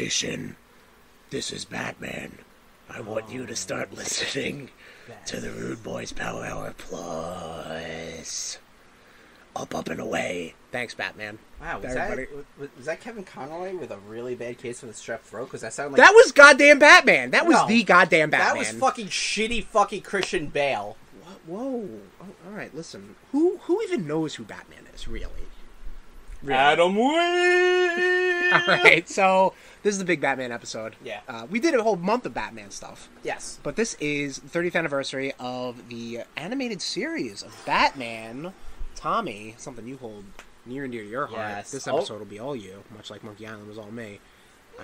RudeNation, this is Batman. I want you to start listening to the RudeBoyz Power Hour Plus. Up and away. Thanks, Batman. Wow, was that Kevin Conroy with a really bad case of the strep throat? Because that sounded like... That was goddamn Batman. That was the goddamn Batman. That was fucking shitty fucking Christian Bale. Whoa. Oh, all right, listen. Who even knows who Batman is, really? Adam Wayne! All right, so this is the big Batman episode. Yeah. We did a whole month of Batman stuff. Yes. But this is the 30th anniversary of the animated series of Batman. Tommy, something you hold near and dear to your heart. Yes. This episode will be all you, much like Monkey Island was all me.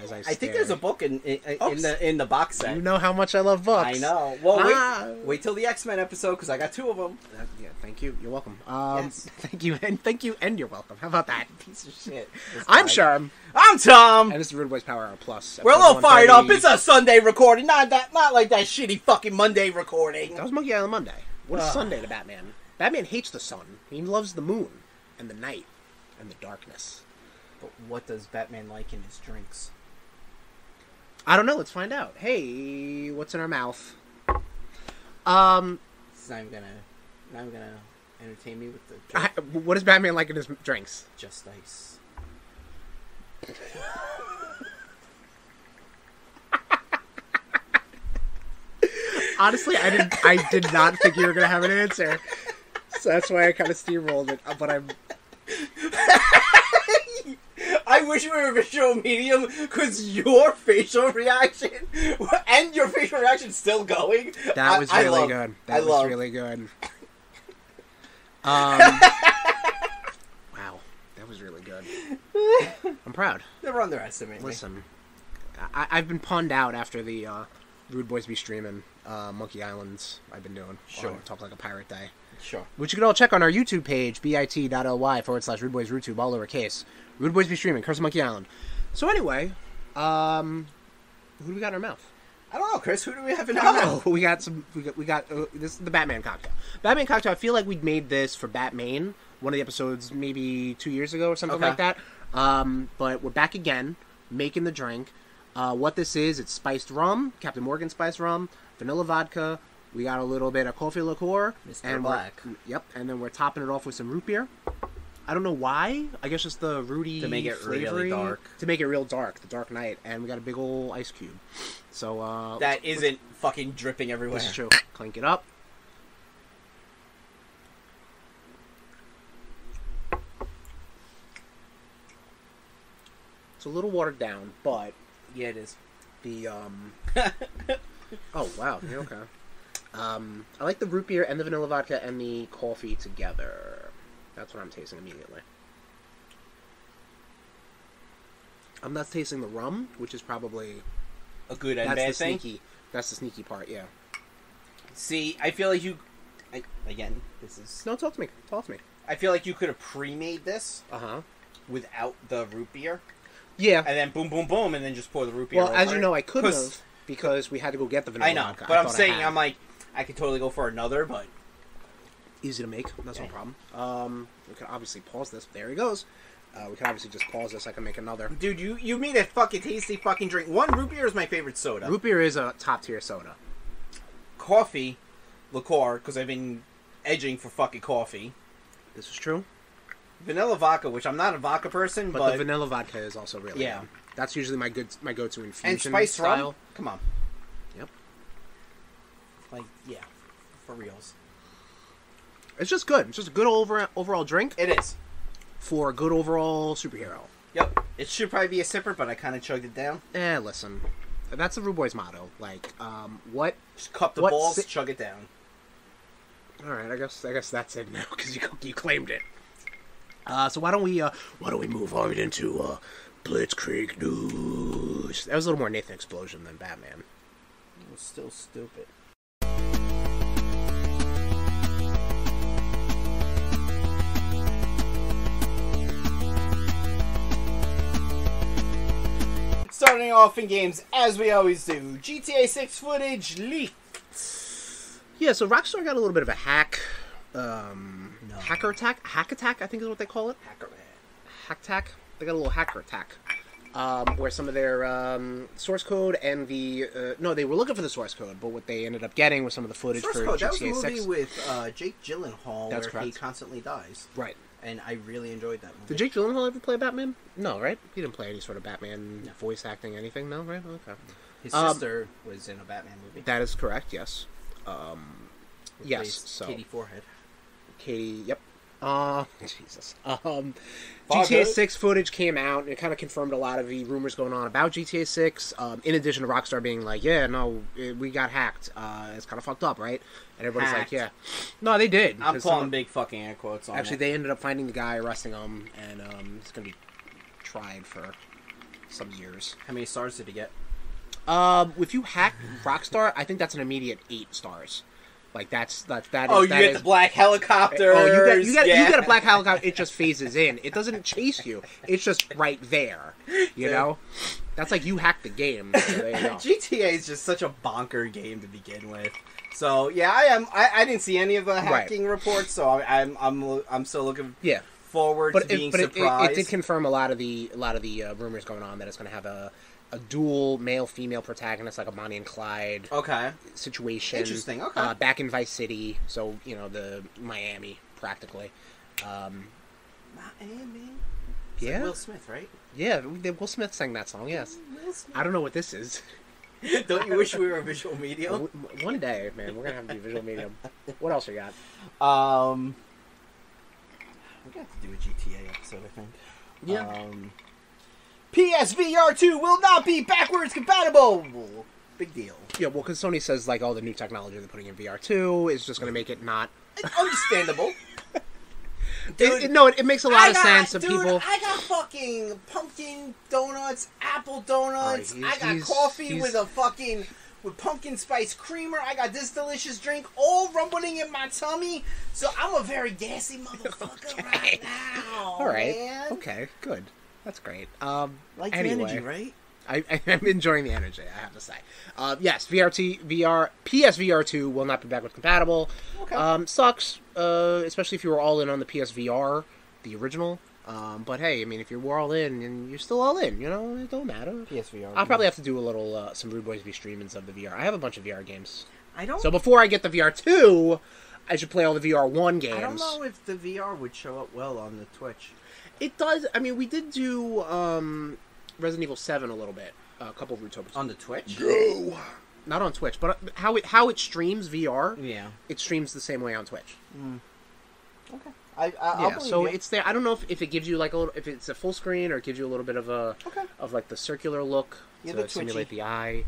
As I think there's a book in the box set. You know how much I love books. I know. Well, wait till the X-Men episode because I got 2 of them. Yeah, thank you. You're welcome. Yes. Thank you, and you're welcome. How about that? Piece of shit. I'm Sharm. I'm Tom. And this is RudeBoyz Power Hour Plus. We're a little fired up. It's a Sunday recording, not like that shitty fucking Monday recording. That was Monkey Island Monday. What is Sunday to Batman? Batman hates the sun. He loves the moon and the night and the darkness. But what does Batman like in his drinks? I don't know. Let's find out. Hey, what's in our mouth? It's not gonna entertain me with the. What does Batman like in his drinks? Just ice. Honestly, I did not think you were gonna have an answer, so that's why I kind of steamrolled it. But I'm. I wish we were a visual medium because your facial reaction and your facial reaction still going. That was really good. That was really good. Wow, that was really good. I'm proud. Never underestimate me. Listen, I've been punned out after the RudeBoyz be streaming Monkey Islands. I've been doing. Sure. Talk Like a Pirate Day. Sure. Which you can all check on our YouTube page, bit.ly/RudeBoyz RudeTube, all lowercase. RudeBoyz be streaming, Curse of Monkey Island. So anyway, who do we got in our mouth? I don't know, Chris. Who do we have in our mouth? We got this is the Batman cocktail. Batman cocktail. I feel like we made this for Batman, one of the episodes maybe 2 years ago or something like that. But we're back again, making the drink. What this is, it's spiced rum, Captain Morgan spiced rum, vanilla vodka. We got a little bit of coffee liqueur. Mr. Black. Yep, and then we're topping it off with some root beer. I don't know why. I guess just the rooty to make it really dark. To make it real dark, the Dark Knight. And we got a big old ice cube. So that isn't fucking dripping everywhere. This is true. Clink it up. It's a little watered down, but yeah, it is. The oh wow, you're okay. I like the root beer and the vanilla vodka and the coffee together. That's what I'm tasting immediately. I'm not tasting the rum, which is probably a good and bad thing. That's the sneaky part, yeah. See, I feel like again, this is... No, talk to me. I feel like you could have pre-made this without the root beer. Yeah. And then boom, boom, boom, and then just pour the root beer over. As you know, I couldn't have, because we had to go get the vanilla vodka. But I'm saying, I'm like, I could totally go for another, but... Easy to make. That's no problem. We can obviously pause this. There he goes. We can obviously just pause this. I can make another. Dude, you made a fucking tasty fucking drink. One, root beer is my favorite soda. Root beer is a top-tier soda. Coffee, liqueur, because I've been edging for fucking coffee. This is true. Vanilla vodka, which I'm not a vodka person, but... the vanilla vodka is also really good. That's usually my go-to infusion and spice style. Rum? Come on. Yep. Like, yeah. For reals. It's just good. It's just a good overall drink. It is. For a good overall superhero. Yep. It should probably be a sipper, but I kind of chugged it down. Listen. That's the RudeBoyz motto. Like, what... Just cup the balls, chug it down. Alright, I guess that's it now, because you claimed it. So why don't we move on into, Blitzkrieg news? That was a little more Nathan Explosion than Batman. It was still stupid. Starting off in games, as we always do, GTA 6 footage leaked. Yeah, so Rockstar got a little bit of a hack attack, I think is what they call it. Hacker Hack attack. They got a little hacker attack where some of their source code and the no, they were looking for the source code, but what they ended up getting was some of the footage Source for code, GTA that was a 6. movie with Jake Gyllenhaal That's where correct. he constantly dies. Right. And I really enjoyed that movie. Did Jake Gyllenhaal ever play Batman? No, right? He didn't play any sort of Batman voice acting, anything. No, right? Okay. His sister was in a Batman movie. That is correct. Yes. Yes. So Katie Forehead. Katie. Yep. Jesus. GTA 6 footage came out, and it kind of confirmed a lot of the rumors going on about GTA 6. In addition to Rockstar being like, "Yeah, no, we got hacked. It's kind of fucked up, right?" And everybody's Hacked. like, "Yeah, no, they did." I'm calling big fucking air quotes on Actually, it. they ended up finding the guy, arresting him, and he's gonna be tried for some years. How many stars did he get? If you hack Rockstar, I think that's an immediate 8 stars. Like that is. Oh, you get the black helicopter. Oh, you get a black helicopter. It just phases in. It doesn't chase you. It's just right there. You know, that's like you hacked the game. So there you go. GTA is just such a bonker game to begin with. So yeah, I didn't see any of the hacking reports, so I'm still looking forward to being surprised. It did confirm a lot of the rumors going on that it's going to have a dual male-female protagonist, like a Bonnie and Clyde situation. Interesting. Okay. Back in Vice City, so the Miami practically. Miami. Yeah. Like Will Smith, right? Yeah, Will Smith sang that song. Yes. Will Smith. I don't know what this is. Don't you wish we were a visual medium? One day, man, we're gonna have to be visual medium. What else you got? We're gonna have to do a GTA episode, I think. Yeah. PSVR 2 will not be backwards compatible. Big deal. Yeah, well, because Sony says like all the new technology they're putting in VR 2 is just gonna make it not Understandable. it makes a lot of sense to people. I got fucking pumpkin donuts, apple donuts. Oh, I got coffee with pumpkin spice creamer. I got this delicious drink all rumbling in my tummy. So I'm a very gassy motherfucker right now. All right. Man. Okay. Good. That's great. Like anyway, the energy, right? I'm enjoying the energy, I have to say. Yes, PSVR 2 will not be backward compatible. Okay. Sucks, especially if you were all in on the PSVR, the original. But hey, I mean, if you're all in, and you're still all in, it don't matter. PSVR. I'll probably have to do a little, some RudeBoyz v streamings of the VR. I have a bunch of VR games. So So before I get the VR 2, I should play all the VR 1 games. I don't know if the VR would show up well on the Twitch. It does. I mean, we did do Resident Evil 7 a little bit. A couple of RudeTopers. On the Twitch? No! Not on Twitch, but how it streams VR, it streams the same way on Twitch. Okay. I'll so you. it's there. I don't know if it gives you like a little, if it's a full screen or it gives you a little bit of a like the circular look to simulate the eye.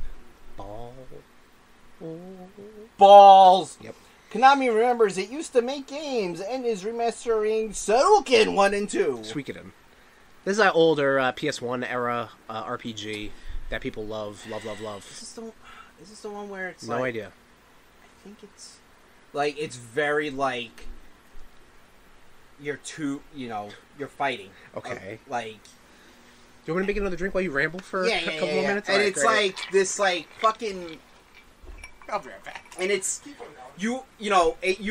Balls. Yep. Konami remembers it used to make games and is remastering Suikoden 1 and 2. Suikoden. This is that older PS1 era RPG that people love. Is this the one where it's no idea. I think it's like it's very like you're you're fighting. Okay. Like, do you want to make another drink while you ramble for a couple more minutes? And Right, it's great. like this like fucking. I'll be right back. And it's you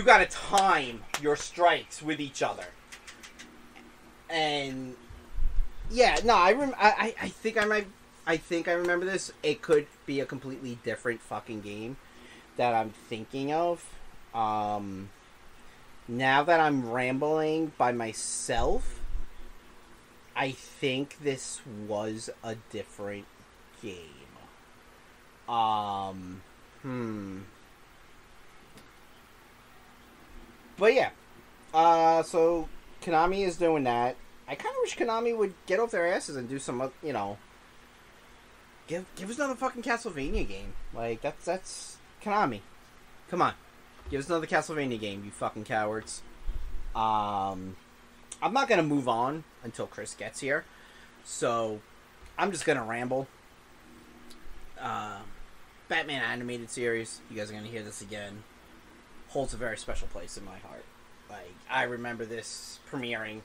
gotta time your strikes with each other. And yeah, no, I think I remember this. It could be a completely different fucking game that I'm thinking of. Now that I'm rambling by myself, I think this was a different game. But yeah. So Konami is doing that. I kind of wish Konami would get off their asses and do some, give us another fucking Castlevania game. Like, that's Konami. Come on. Give us another Castlevania game, you fucking cowards. I'm not going to move on until Chris gets here. So, I'm just going to ramble. Batman animated series, you guys are going to hear this again, holds a very special place in my heart. Like, I remember this premiering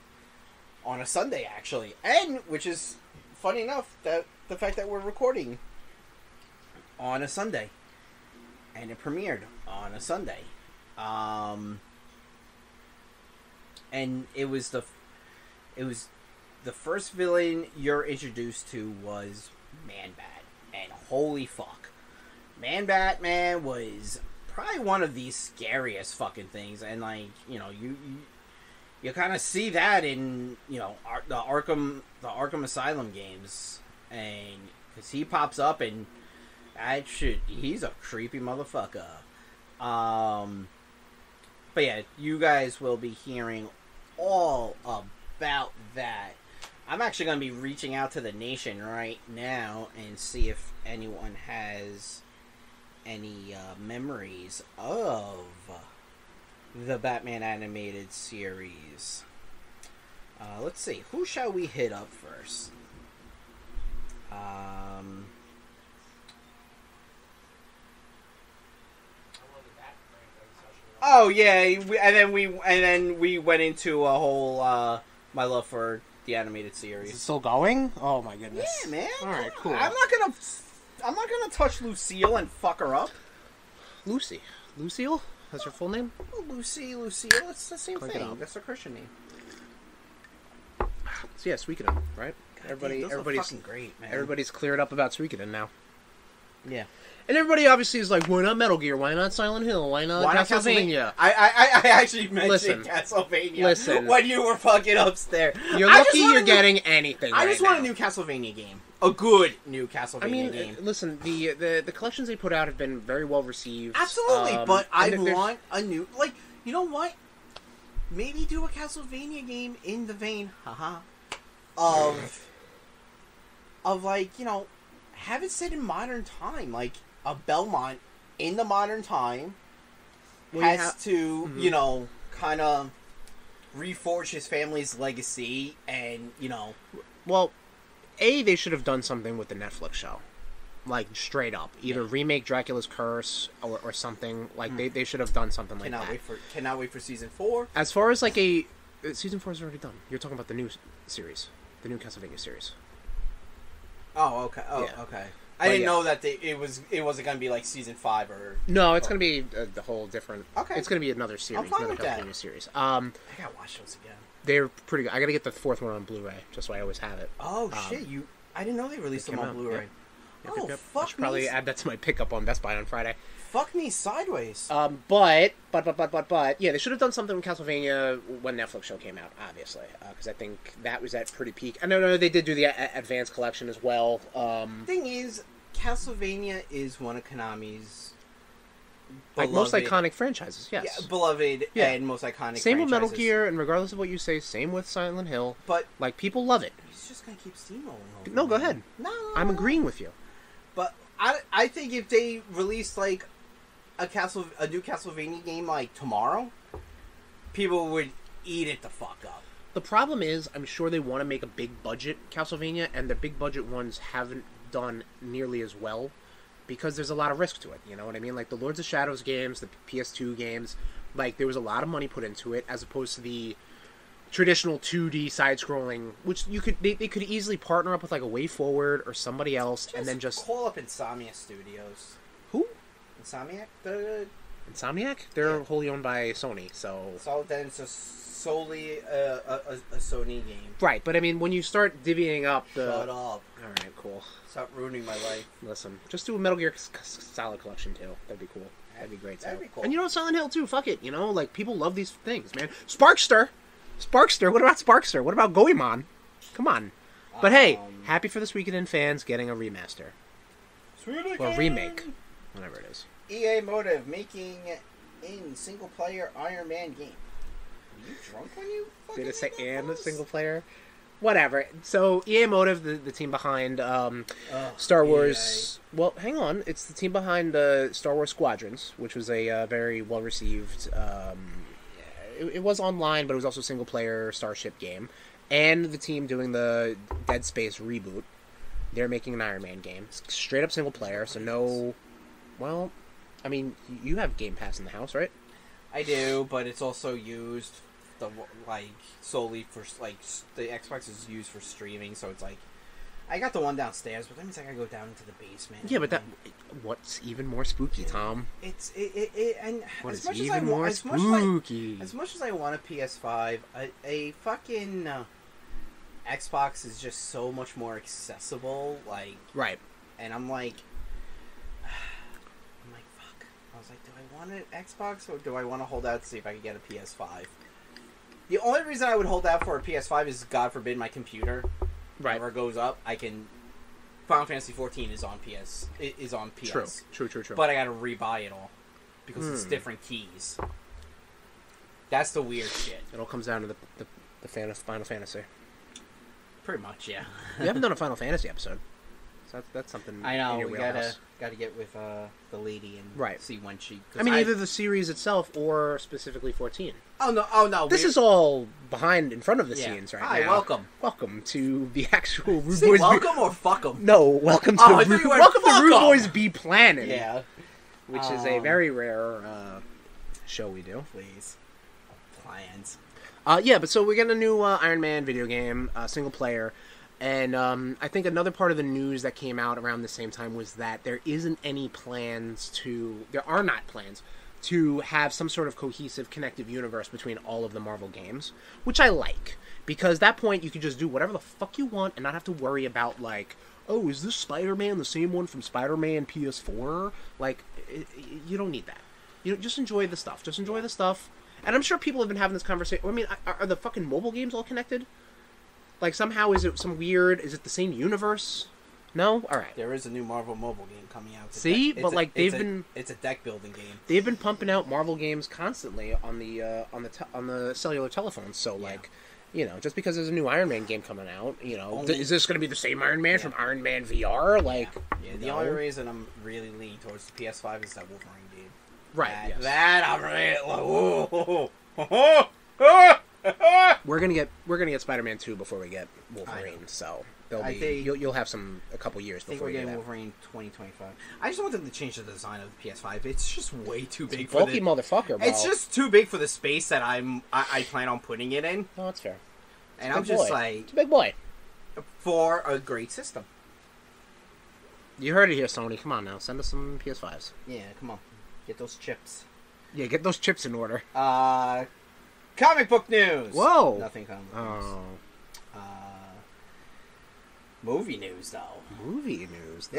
on a Sunday, actually. And, which is funny enough, that the fact that we're recording on a Sunday. And it premiered on a Sunday. And it was the first villain you're introduced to was Man-Bat, and holy fuck, Man-Bat, man, was probably one of the scariest fucking things, and like, you know, you kind of see that in, you know, the Arkham Asylum games, and because he pops up and he's a creepy motherfucker. But yeah, you guys will be hearing all about that. I'm actually going to be reaching out to the nation right now and see if anyone has any memories of the Batman animated series. Let's see. Who shall we hit up first? Oh yeah, and then we went into a whole my love for the animated series. Is it still going? Oh my goodness. Yeah, man. All right, cool. I'm not gonna touch Lucille and fuck her up. Lucille? That's your full name? Oh, Lucille. It's the same thing. That's her Christian name. So yeah, Suikoden, right? God, everybody's fucking great, man. Everybody's cleared up about Suikoden now. Yeah. And everybody obviously is like, why not Metal Gear? Why not Silent Hill? Why not Castlevania? I actually mentioned Castlevania when you were fucking upstairs. You're lucky you're getting anything. I just want a new Castlevania game. A good new Castlevania game. Listen, the collections they put out have been very well received. Absolutely, but I want a new... Like, you know what? Maybe do a Castlevania game in the vein, of like, you know, have it set in modern time. Like, a Belmont in the modern time has to, you know, kind of reforge his family's legacy and, you know... Well, they should have done something with the Netflix show. Like, straight up. Either remake Dracula's Curse or something. Like, they should have done something like that. Cannot wait for Season 4. As far as, like, Season 4 is already done. You're talking about the new series. The new Castlevania series. Oh, okay. Okay. I didn't know that it wasn't going to be like Season 5 or... No, it's going to be the whole different... Okay. It's going to be another series. I'm fine another with that. Castlevania series. I gotta watch those again. They're pretty good. I gotta get the fourth one on Blu-ray, just so I always have it. Oh, shit. I didn't know they released them on Blu-ray. Yeah. Oh, fuck I should probably add that to my pickup on Best Buy on Friday. Fuck me sideways. But, yeah, they should have done something with Castlevania when Netflix show came out, obviously. Because I think that was at pretty peak. I know they did do the Advanced Collection as well. Thing is, Castlevania is one of Konami's... Like most iconic franchises, yes. Yeah, beloved and most iconic Same franchises. with Metal Gear, and regardless of what you say, same with Silent Hill. But... Like, people love it. He's just gonna keep steamrolling over. No, go ahead. No. I'm agreeing with you. But I think if they released, like, a new Castlevania game, like, tomorrow, people would eat it the fuck up. The problem is, I'm sure they want to make a big budget Castlevania, and the big budget ones haven't done nearly as well, because there's a lot of risk to it, you know what I mean? Like, the Lords of Shadows games, the PS2 games, like, there was a lot of money put into it, as opposed to the traditional 2D side-scrolling, which they could easily partner up with, like, a Way Forward or somebody else, and then just... call up Insomnia Studios. Who? Insomniac? Insomniac? They're wholly owned by Sony, so... So then it's just solely a Sony game. Right, but I mean, when you start divvying up the... Shut up. Alright, cool. Stop ruining my life. Listen, just do a Metal Gear Solid collection, too. That'd be cool. That'd be great, too. That'd be cool. And you know, Silent Hill, too. Fuck it, you know? Like, people love these things, man. Sparkster! What about Sparkster? What about Goemon? Come on. But hey, happy for the Suikoden fans getting a remaster. Or remake. Whatever it is. EA Motive making in single-player Iron Man game. Are you drunk when you fucking... Did it say and a single player? Whatever. So, EA Motive, the team behind Star Wars... EA. Well, hang on. It's the team behind Star Wars Squadrons, which was a very well-received... It was online, but it was also a single-player Starship game. And the team doing the Dead Space reboot. They're making an Iron Man game. It's straight-up single-player, so no... Well, I mean, you have Game Pass in the house, right? I do, but it's also used... solely for, like, the Xbox is used for streaming, so it's like, I got the one downstairs, but that means I gotta go down into the basement. Yeah, but what's even more spooky, Tom? And what as is much even as I more want, spooky? as much as I want a PS5, a fucking, Xbox is just so much more accessible, like... Right. And I'm like, fuck. I was like, do I want an Xbox or do I want to hold out to see if I can get a PS5? The only reason I would hold out for a PS5 is, God forbid, my computer never goes up. I can... Final Fantasy 14 is on PS. True. But I got to rebuy it all because it's different keys. That's the weird shit. It all comes down to the fan of Final Fantasy. Pretty much, yeah. We haven't done a Final Fantasy episode, so that's something. I know. In your We wheelhouse. gotta get with the lady and see when she. I mean, either the series itself or specifically 14. Oh no! This is all behind in front of the scenes right Hi, now. welcome to the actual RudeBoyz. Say welcome or fuck 'em? No, welcome to RudeBoyz Be Planning. Yeah, which is a very rare show we do. Please, plans. Yeah, but so we get a new Iron Man video game, single player, and I think another part of the news that came out around the same time was that there are not plans to have some sort of cohesive, connective universe between all of the Marvel games, which I like, because at that point you can just do whatever the fuck you want and not have to worry about, like, oh, is this Spider-Man the same one from Spider-Man PS4? Like, you don't need that. You just enjoy the stuff. Just enjoy the stuff. And I'm sure people have been having this conversation. I mean, are the fucking mobile games all connected? Like, somehow, is it some weird... Is it the same universe? No? Alright. There is a new Marvel mobile game coming out. See? But, like, they've been... It's a deck-building game. They've been pumping out Marvel games constantly on the cellular telephones. So, like, you know, just because there's a new Iron Man game coming out, you know... is this going to be the same Iron Man from Iron Man VR? Like... Yeah, the only reason I'm really leaning towards the PS5 is that Wolverine game. Right. That I'm really We're gonna get Spider-Man 2 before we get Wolverine, so you'll have a couple years before you get Wolverine 2025. I just want them to change the design of the PS5. It's just way too big for bulky motherfucker, bro. It's just too big for the space that I plan on putting it in. Oh, that's fair. And I'm just like, it's a big boy for a great system. You heard it here, Sony. Come on now, send us some PS5s. Yeah, come on. Get those chips. Yeah, get those chips in order. Comic book news. Whoa. Nothing comic book news. Movie news, though.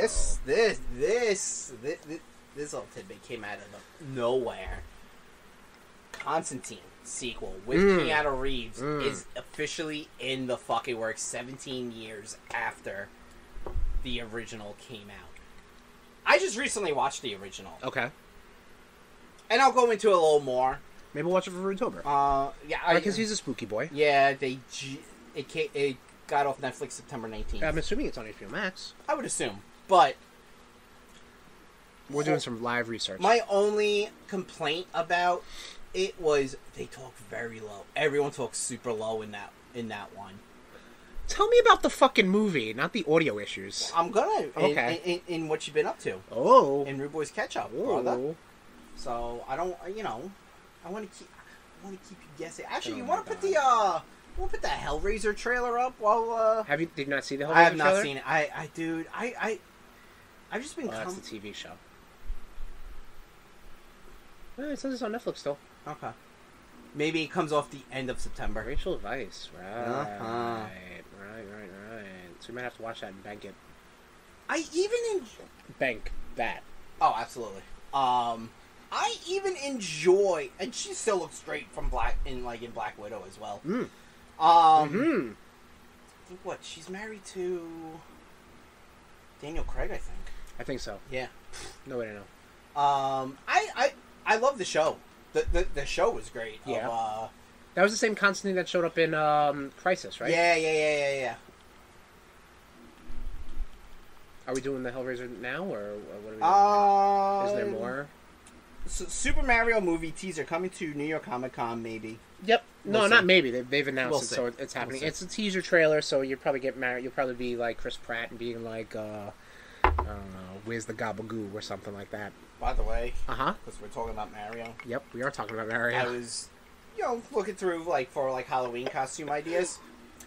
This little tidbit came out of nowhere. Constantine sequel with Keanu Reeves is officially in the fucking works 17 years after the original came out. I just recently watched the original. Okay. And I'll go into a little more. Maybe we'll watch it for Rudetober. Yeah, because he's a spooky boy. Yeah, it got off Netflix September 19th. I'm assuming it's on HBO Max. I would assume, but we're doing some live research. My only complaint about it was they talk very low. Everyone talks super low in that one. Tell me about the fucking movie, not the audio issues. I'm gonna. Okay. In what you've been up to. Oh. In RudeBoyz CatchUp, brother. So I don't, I want to keep you guessing. Actually, you want to put the Hellraiser trailer up while Did you not see the Hellraiser trailer? I have not seen it. I've just been. That's the TV show. It says it's on Netflix still. Okay. Maybe it comes off the end of September. Rachel Weisz, right. So we might have to watch that and bank it. Bank that. Oh, absolutely. I even enjoy, and she still looks great from Black Widow as well. I think she's married to Daniel Craig, I think. I think so. Yeah. No way to know. I love the show. The show was great. Yeah. That was the same Constantine that showed up in Crisis, right? Yeah. Are we doing the Hellraiser now, or what are we doing? Is there more? So, Super Mario movie teaser coming to New York Comic Con, maybe. Yep. No, not maybe. They've announced it, so it's happening. It's a teaser trailer, so you'll probably get married. You'll probably be like Chris Pratt and being like, I don't know, where's the Gabagoo or something like that. By the way, because we're talking about Mario. Yep, we are talking about Mario. I was, looking through for Halloween costume ideas.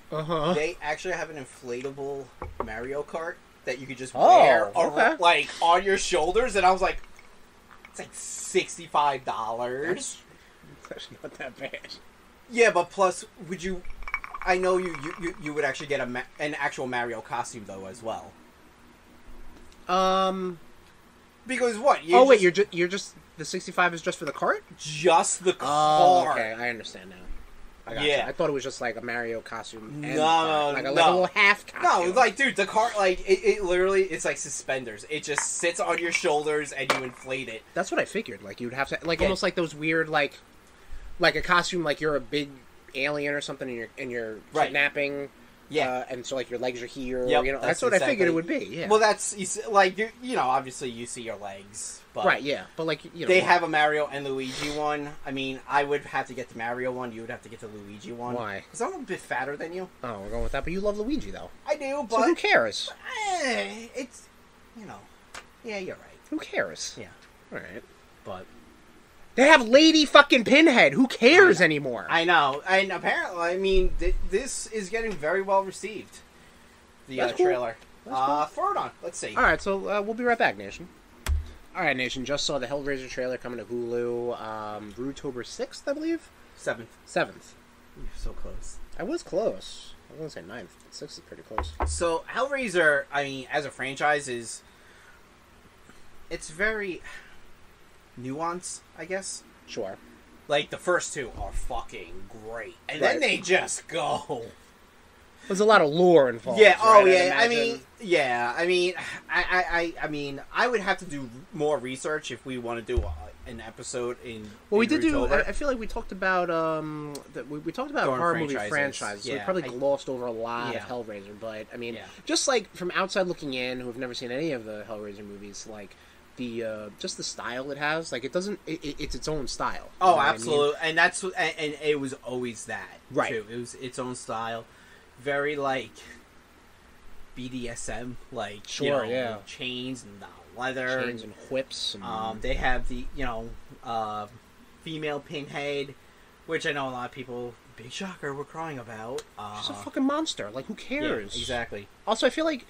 They actually have an inflatable Mario Kart that you could just wear on your shoulders, and I was like, it's like $65. That's actually not that bad. Yeah, but plus, I know you would actually get an actual Mario costume though as well. Because what? Wait, you're just the 65 is just for the cart? Just the cart. Oh, okay, I understand now. I got you. I thought it was just like a Mario costume. No, like a little half costume. No, like, dude, the cart, like, it literally, it's like suspenders. It just sits on your shoulders and you inflate it. That's what I figured. Like, you'd have to, like, almost like those weird, like a costume, like you're a big alien or something and you're kidnapping. Yeah. And so, like, your legs are here. Yep, you know, that's what I figured it would be. Yeah. Well, that's, like, you know, obviously you see your legs. But right, yeah. But, like, you know. They have a Mario and Luigi one. I mean, I would have to get the Mario one. You would have to get the Luigi one. Why? Because I'm a bit fatter than you. Oh, we're going with that. But you love Luigi, though. I do, but... So who cares? It's, you know... Yeah, you're right. Who cares? Yeah. All right. But... They have Lady fucking Pinhead. Who cares anymore? I know. And apparently, I mean, this is getting very well received. The trailer. Cool. Forward on. Let's see. All right, so we'll be right back, Nation. All right, Nation. Just saw the Hellraiser trailer coming to Hulu. October 6th, I believe. 7th. 7th. You're so close. I was close. I was going to say 9th. But 6th is pretty close. So Hellraiser, I mean, as a franchise, it's very nuanced, I guess. Sure. Like, the first two are fucking great. And then they just go. There's a lot of lore involved. Yeah, right? I mean, I would have to do more research if we want to do an episode in. Well, we did do. I feel like we talked about we talked about horror movie franchises. So we probably glossed over a lot of Hellraiser, but I mean, just like from outside looking in, who have never seen any of the Hellraiser movies, like the just the style it has, like it doesn't. It's its own style. Oh, absolutely, I mean? And it was always that right. Too. It was its own style. Very like BDSM, like chains and leather, chains and whips. And... they have the female Pinhead, which I know a lot of people, big shocker, were crying about. She's a fucking monster. Like, who cares? Yeah, exactly. Also, I feel like,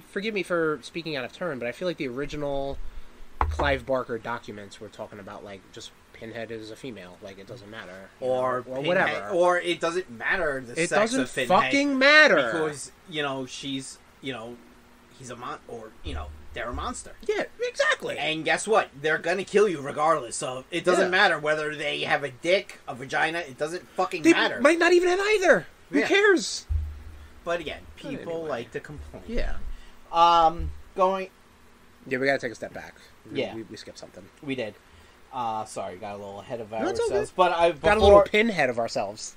forgive me for speaking out of turn, but I feel like the original Clive Barker documents were talking about like just. Pinhead is a female, like it doesn't matter, or whatever, or it doesn't matter. It doesn't fucking matter because she's he's a or they're a monster. Yeah, exactly. And guess what? They're gonna kill you regardless. So it doesn't matter whether they have a dick, a vagina. It doesn't fucking matter. Might not even have either. Who cares? But again, people like to complain. Yeah. Going. Yeah, we gotta take a step back. Yeah, we skipped something. We did. Sorry, got a little ahead of ourselves. But I got a little pinhead of ourselves.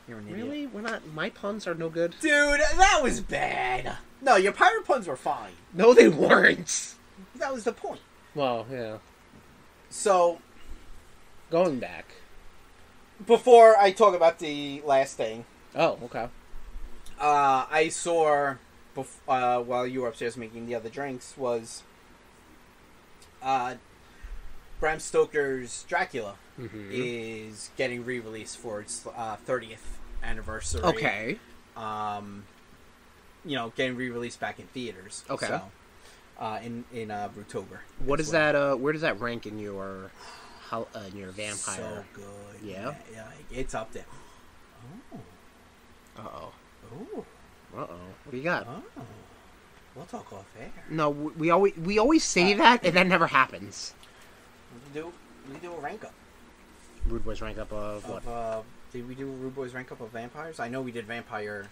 You're an idiot. Really? We're not. My puns are no good, dude. That was bad. No, your pirate puns were fine. No, they weren't. That was the point. Well, yeah. So, going back before I talk about the last thing. Oh, okay. I saw while you were upstairs making the other drinks was. Bram Stoker's Dracula is getting re-released for its 30th anniversary. Okay. Getting re-released back in theaters. Okay. So, in October. What is that? Where does that rank in your vampire? So good. Yeah. It's up there. Oh. Uh-oh. Oh. Uh-oh. What do you got? Oh. We'll talk off air. No, we always say that, and that never happens. We do a rank up. RudeBoyz rank up of what? Did we do a RudeBoyz rank up of vampires? I know we did vampire.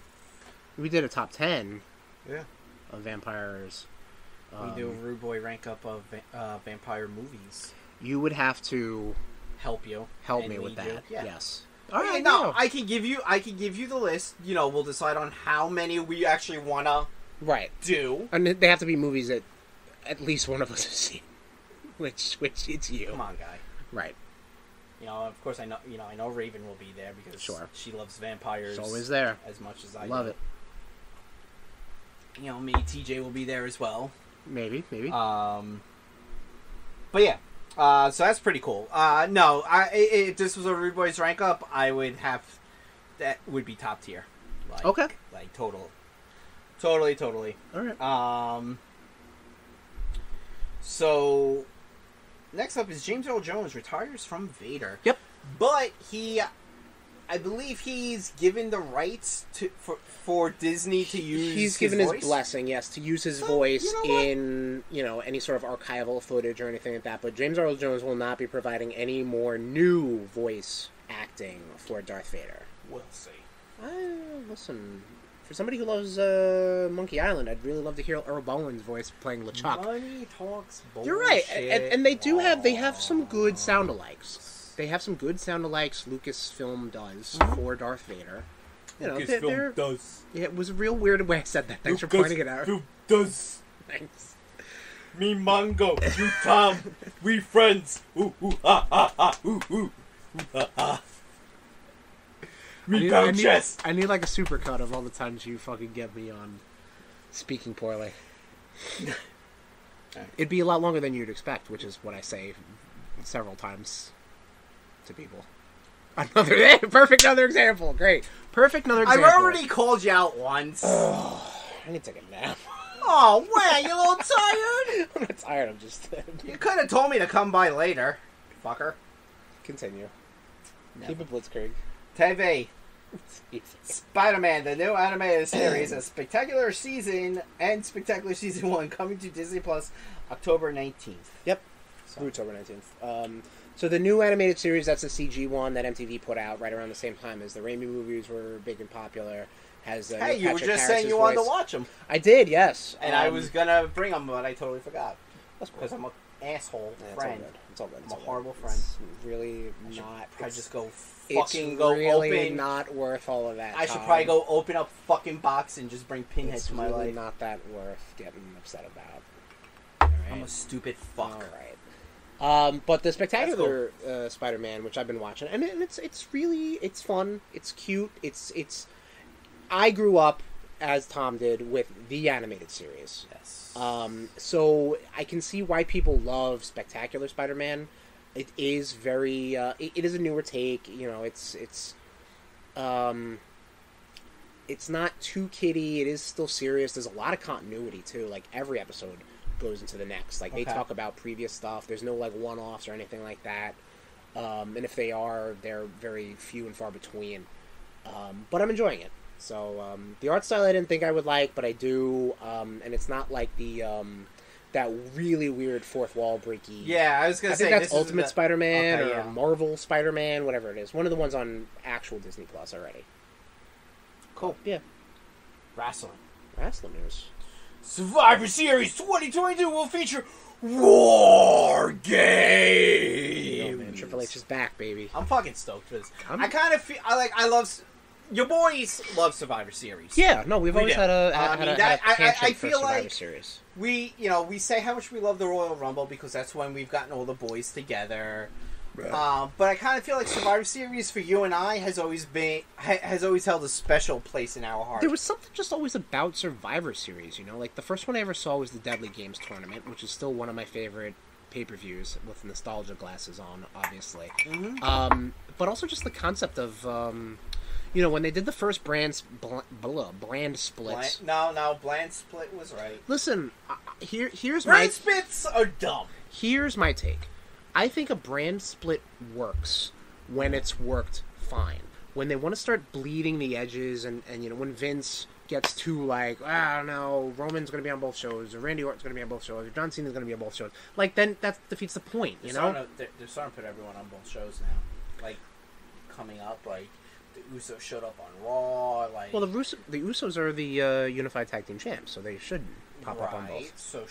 We did a top 10. Yeah. Of vampires. We do a RudeBoy rank up of vampire movies. You would have to help me with that. Yeah. Yes. All right. No, I can give you the list. We'll decide on how many we actually wanna. Right. Do. And they have to be movies that at least one of us has seen. Which it's you. Come on, guy. Right. Of course I know Raven will be there because she loves vampires. She's always there. As much as I love it. Maybe TJ will be there as well. Maybe. But yeah. So that's pretty cool. No, if this was a RudeBoyz rank up, I would have that would be top tier. Like, okay. Like totally. All right. So next up is James Earl Jones retires from Vader. Yep. But he I believe he's given the rights for Disney to use. He's given his his blessing, yes, to use his voice in any sort of archival footage or anything like that. But James Earl Jones will not be providing any more new voice acting for Darth Vader. We'll see. Listen, for somebody who loves Monkey Island, I'd really love to hear Earl Bowen's voice playing LeChuck. Money talks bullshit. You're right, and they do have some good sound-alikes. They have some good sound-alikes Lucasfilm does for Darth Vader. Lucasfilm does. Yeah, it was a real weird way I said that. Thanks for pointing it out. Lucasfilm does. Thanks. Me Mongo, you Tom, we friends. Ooh, ooh, ah, ah, ah, ooh, ooh, ooh, ah, ah. I need like a supercut of all the times you fucking get me on speaking poorly. It'd be a lot longer than you'd expect, which is what I say several times to people. Perfect another example. Great. Perfect another example. I've already called you out once. I need to take a nap. Oh, man, you a little tired? I'm not tired, I'm just... You could have told me to come by later, fucker. Continue. Keep it Blitzkrieg. TV. Spider-Man, the new animated series, a spectacular season and spectacular season 1 coming to Disney Plus October 19th. Yep. October 19th. So the new animated series, that's a CG one that MTV put out right around the same time as the Raimi movies were big and popular. Has hey, you were Patrick just saying you wanted to watch them. I did, yes. And I was going to bring them, but I totally forgot. That's cool. Because I'm an asshole friend. It's all good. I'm a horrible friend. It's really not... I just go really open. Not worth all of that I should probably go open up fucking box and just bring Pinhead to my really life. Not that worth getting upset about. All right. I'm a stupid fuck. All right. But the spectacular Spider-Man, which I've been watching, and it's really fun. It's cute. It's. I grew up, as Tom did, with the animated series. Yes. So I can see why people love Spectacular Spider-Man. It is very. It is a newer take. It's not too kiddie. It is still serious. There's a lot of continuity too. Like every episode goes into the next. Like they talk about previous stuff. There's no like one-offs or anything like that. And if they are, they're very few and far between. But I'm enjoying it. So the art style I didn't think I would like, but I do. And it's not like the that really weird fourth wall breaky. Yeah, I was gonna say think that's Ultimate Spider-Man or yeah. Marvel Spider-Man, whatever it is. One of the ones on actual Disney Plus already. Cool. Yeah. Wrestling news. Survivor Series 2022 will feature War Games. Oh man, Triple H is back, baby. I'm fucking stoked for this. I kind of feel I love. Your boys love Survivor Series. Yeah, no, we've always had a handshake for Survivor Series. We say how much we love the Royal Rumble because that's when we've gotten all the boys together. Right. But I kind of feel like Survivor Series for you and I has always held a special place in our heart. There was something just always about Survivor Series, like the first one I ever saw was the Deadly Games tournament, which is still one of my favorite pay-per-views with nostalgia glasses on, obviously. Mm-hmm. But also just the concept of when they did the first brand splits. Bland split was right. Listen, here's brand splits are dumb. Here's my take. I think a brand split works when it's worked fine. When they want to start bleeding the edges, and when Vince gets too I don't know, Roman's going to be on both shows, or Randy Orton's going to be on both shows, or John Cena's going to be on both shows. Then that defeats the point. They're starting to put everyone on both shows now. Coming up, the Usos showed up on Raw. Well, the Usos are the Unified Tag Team Champs, so they should pop up on both. So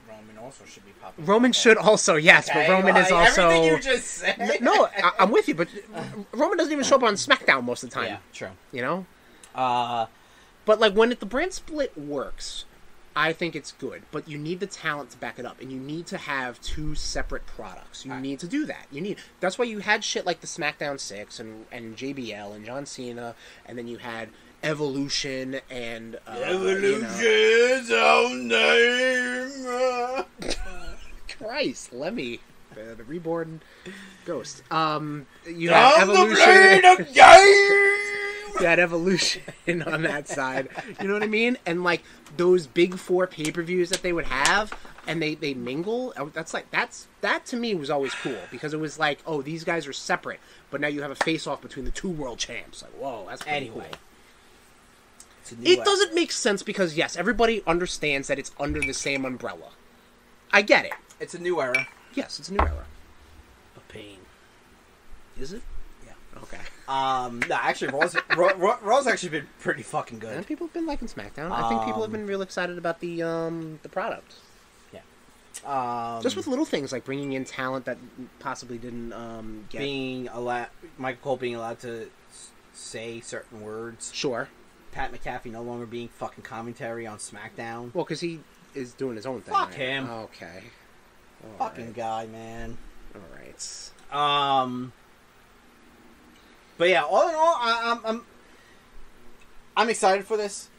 Roman also should be popping. Roman should also, yes, okay, but Roman is also. Everything you just said. No, I'm with you, but Roman doesn't even show up on SmackDown most of the time. Yeah, true. But when the brand split works, I think it's good. But you need the talent to back it up, and you need to have two separate products. You need to do that. That's why you had shit like the SmackDown 6 and JBL and John Cena, and then you had Evolution and Evolution's own name. Christ, Lemmy, the reborn ghost. You had Evolution. You had Evolution on that side. You know what I mean? And those big four pay-per-views that they would have, and they mingle. That to me was always cool because it was like, oh, these guys are separate, but now you have a face off between the 2 world champs. Like, whoa, that's pretty cool. It doesn't make sense because yes, everybody understands that it's under the same umbrella. I get it. It's a new era. Yes, it's a new era. Of pain. Is it? Yeah. Okay. No, actually, Raw's actually been pretty fucking good. And people have been liking SmackDown. I think people have been real excited about the product. Yeah. Just with little things like bringing in talent that possibly didn't get... Michael Cole being allowed to say certain words. Sure. Pat McAfee no longer being fucking commentary on SmackDown. Well, because he is doing his own thing. Fuck right? him. Okay. Fucking guy, man. All right. But yeah, all in all, I'm excited for this,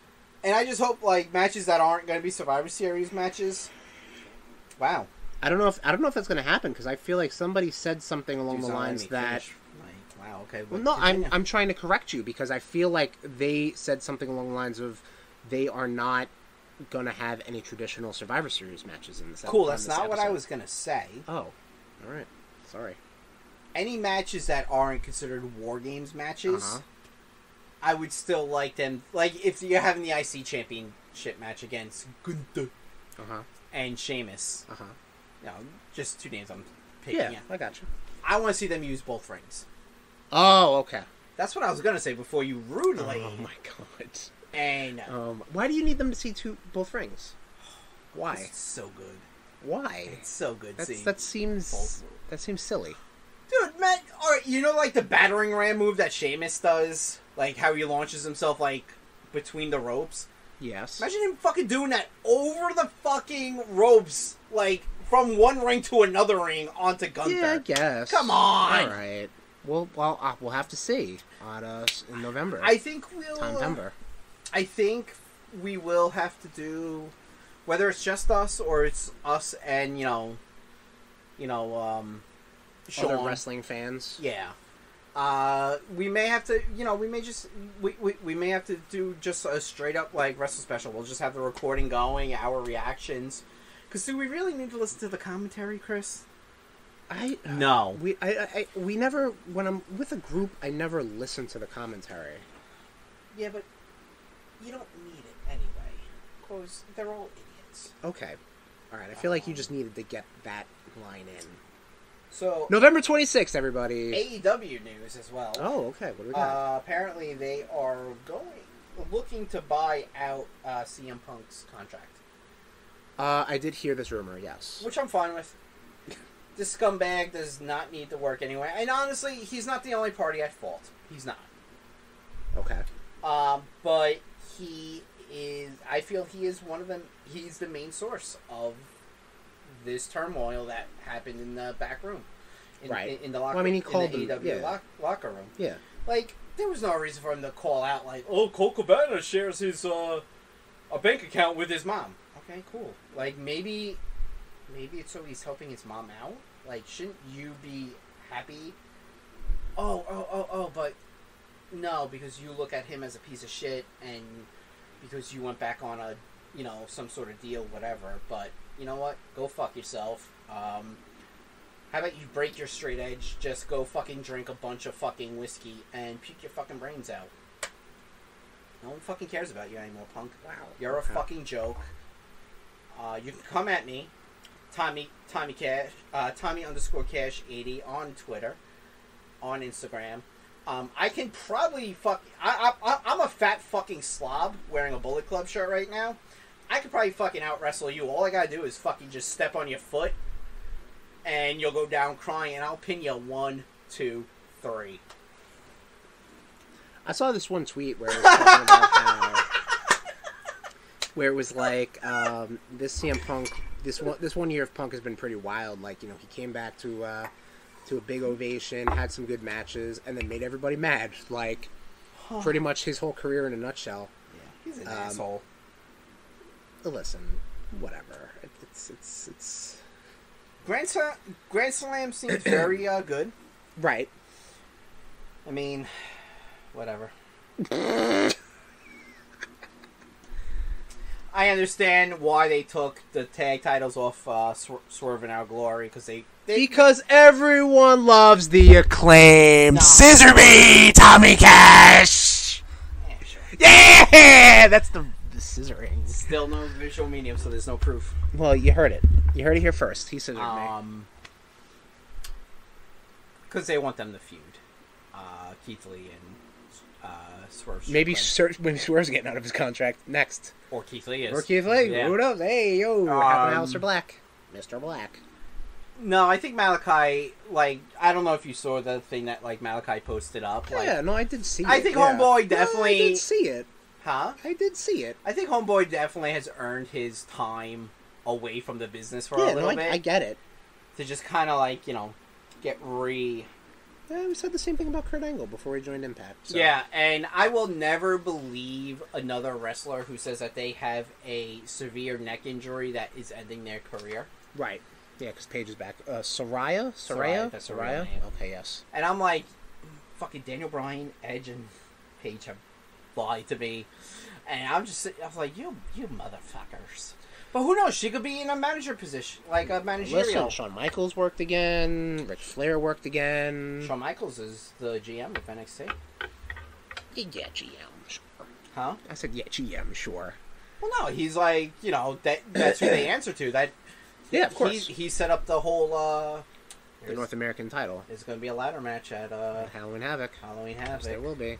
and I just hope like matches that aren't going to be Survivor Series matches. Wow. I don't know if that's going to happen because I feel like somebody said something along the lines that. Wow. Okay. Well, no, I'm trying to correct you because I feel like they said something along the lines of they are not going to have any traditional Survivor Series matches in this. Cool. That's not what I was going to say. Oh, all right. Sorry. Any matches that aren't considered War Games matches, I would still like them. Like, if you're having the IC Championship match against Gunther and Sheamus. No, just 2 names I'm picking. Yeah, I got you. I want to see them use both rings. Oh, okay. That's what I was going to say before you rudely. Oh, my God. And why do you need them to see both rings? Why? It's so good. Why? It's so good. That seems silly. Dude, man, alright, you know like the battering ram move that Sheamus does? Like how he launches himself like between the ropes? Yes. Imagine him fucking doing that over the fucking ropes, like from one ring to another ring onto Gunther. Yeah, I guess. Come on! Alright. Well, we'll have to see in November. I think we'll... November. I think we will have to do... Whether it's just us or it's us and, Sean. Other wrestling fans. Yeah. We may have to, we may have to do just a straight up, like, wrestle special. We'll just have the recording going, our reactions. Because do we really need to listen to the commentary, Chris? No. We never, when I'm with a group, I never listen to the commentary. Yeah, but you don't need it anyway. Because they're all idiots. Okay. Alright, I feel like you just needed to get that line in. So November 26th, everybody. AEW news as well. Oh, okay. What do we got? Apparently, they are looking to buy out CM Punk's contract. I did hear this rumor, yes. Which I'm fine with. This scumbag does not need to work anyway. And honestly, he's not the only party at fault. He's not. Okay. But he is... I feel he is one of them... He's the main source of this turmoil that happened in the back room. In the locker room. Well, I mean, he called in the AEW locker room. Yeah. Like, there was no reason for him to call out, like, oh, Colt Cabana shares his, a bank account with his mom. Okay, cool. Like, maybe it's so he's helping his mom out? Like, shouldn't you be happy? But no, because you look at him as a piece of shit and because you went back on a, some sort of deal, whatever. But, you know what? Go fuck yourself. How about you break your straight edge, just go fucking drink a bunch of fucking whiskey and puke your fucking brains out. No one fucking cares about you anymore, Punk. Wow. You're a fucking joke. You can come at me, Tommy Cash, Tommy_Cash80 on Twitter, on Instagram. I can probably I'm a fat fucking slob wearing a Bullet Club shirt right now. I could probably fucking out wrestle you. All I gotta do is fucking just step on your foot, and you'll go down crying, and I'll pin you 1, 2, 3. I saw this one tweet where it was talking about how, where it was like, this CM Punk, this one year of Punk has been pretty wild. Like, he came back to a big ovation, had some good matches, and then made everybody mad. Like, pretty much his whole career in a nutshell. Yeah, he's an asshole. Listen, whatever. It's Grand Slam seems very good. Right. I mean, whatever. I understand why they took the tag titles off Swerve and Our Glory, because everyone loves the acclaimed Scissor Me, Tommy Cash. Yeah, sure. Yeah, that's the scissoring. Still no visual medium, so there's no proof. Well, you heard it. You heard it here first. He scissored me. Because they want them to feud. Keith Lee and Swerve. Maybe when Swerve's getting out of his contract next. Or Keith Lee is. Or Keith Lee. Yeah. Who knows? Hey, yo. Happen Mr. Black. Mr. Black. No, I think Malachi, I don't know if you saw the thing that, Malachi posted up. Yeah, no, I did see it. I think Homeboy definitely... No, I did see it. Huh? I did see it. I think Homeboy definitely has earned his time away from the business for a little bit. I get it. To just kind of, get Yeah, we said the same thing about Kurt Angle before he joined Impact. So. Yeah, and I will never believe another wrestler who says that they have a severe neck injury that is ending their career. Right. Yeah, because Paige is back. Soraya? That's her real name. Okay, yes. And I'm like, fucking Daniel Bryan, Edge, and Paige have lied to me. And I was like, you motherfuckers. But who knows? She could be in a manager position, a managerial. Listen, Shawn Michaels worked again. Ric Flair worked again. Shawn Michaels is the GM of NXT. Yeah, GM, sure. Huh? I said, yeah, GM, sure. Well, no, he's that's who they answer to. Yeah, of course. He set up the whole, the North American title. There's going to be a ladder match at Halloween Havoc. Yes, there will be.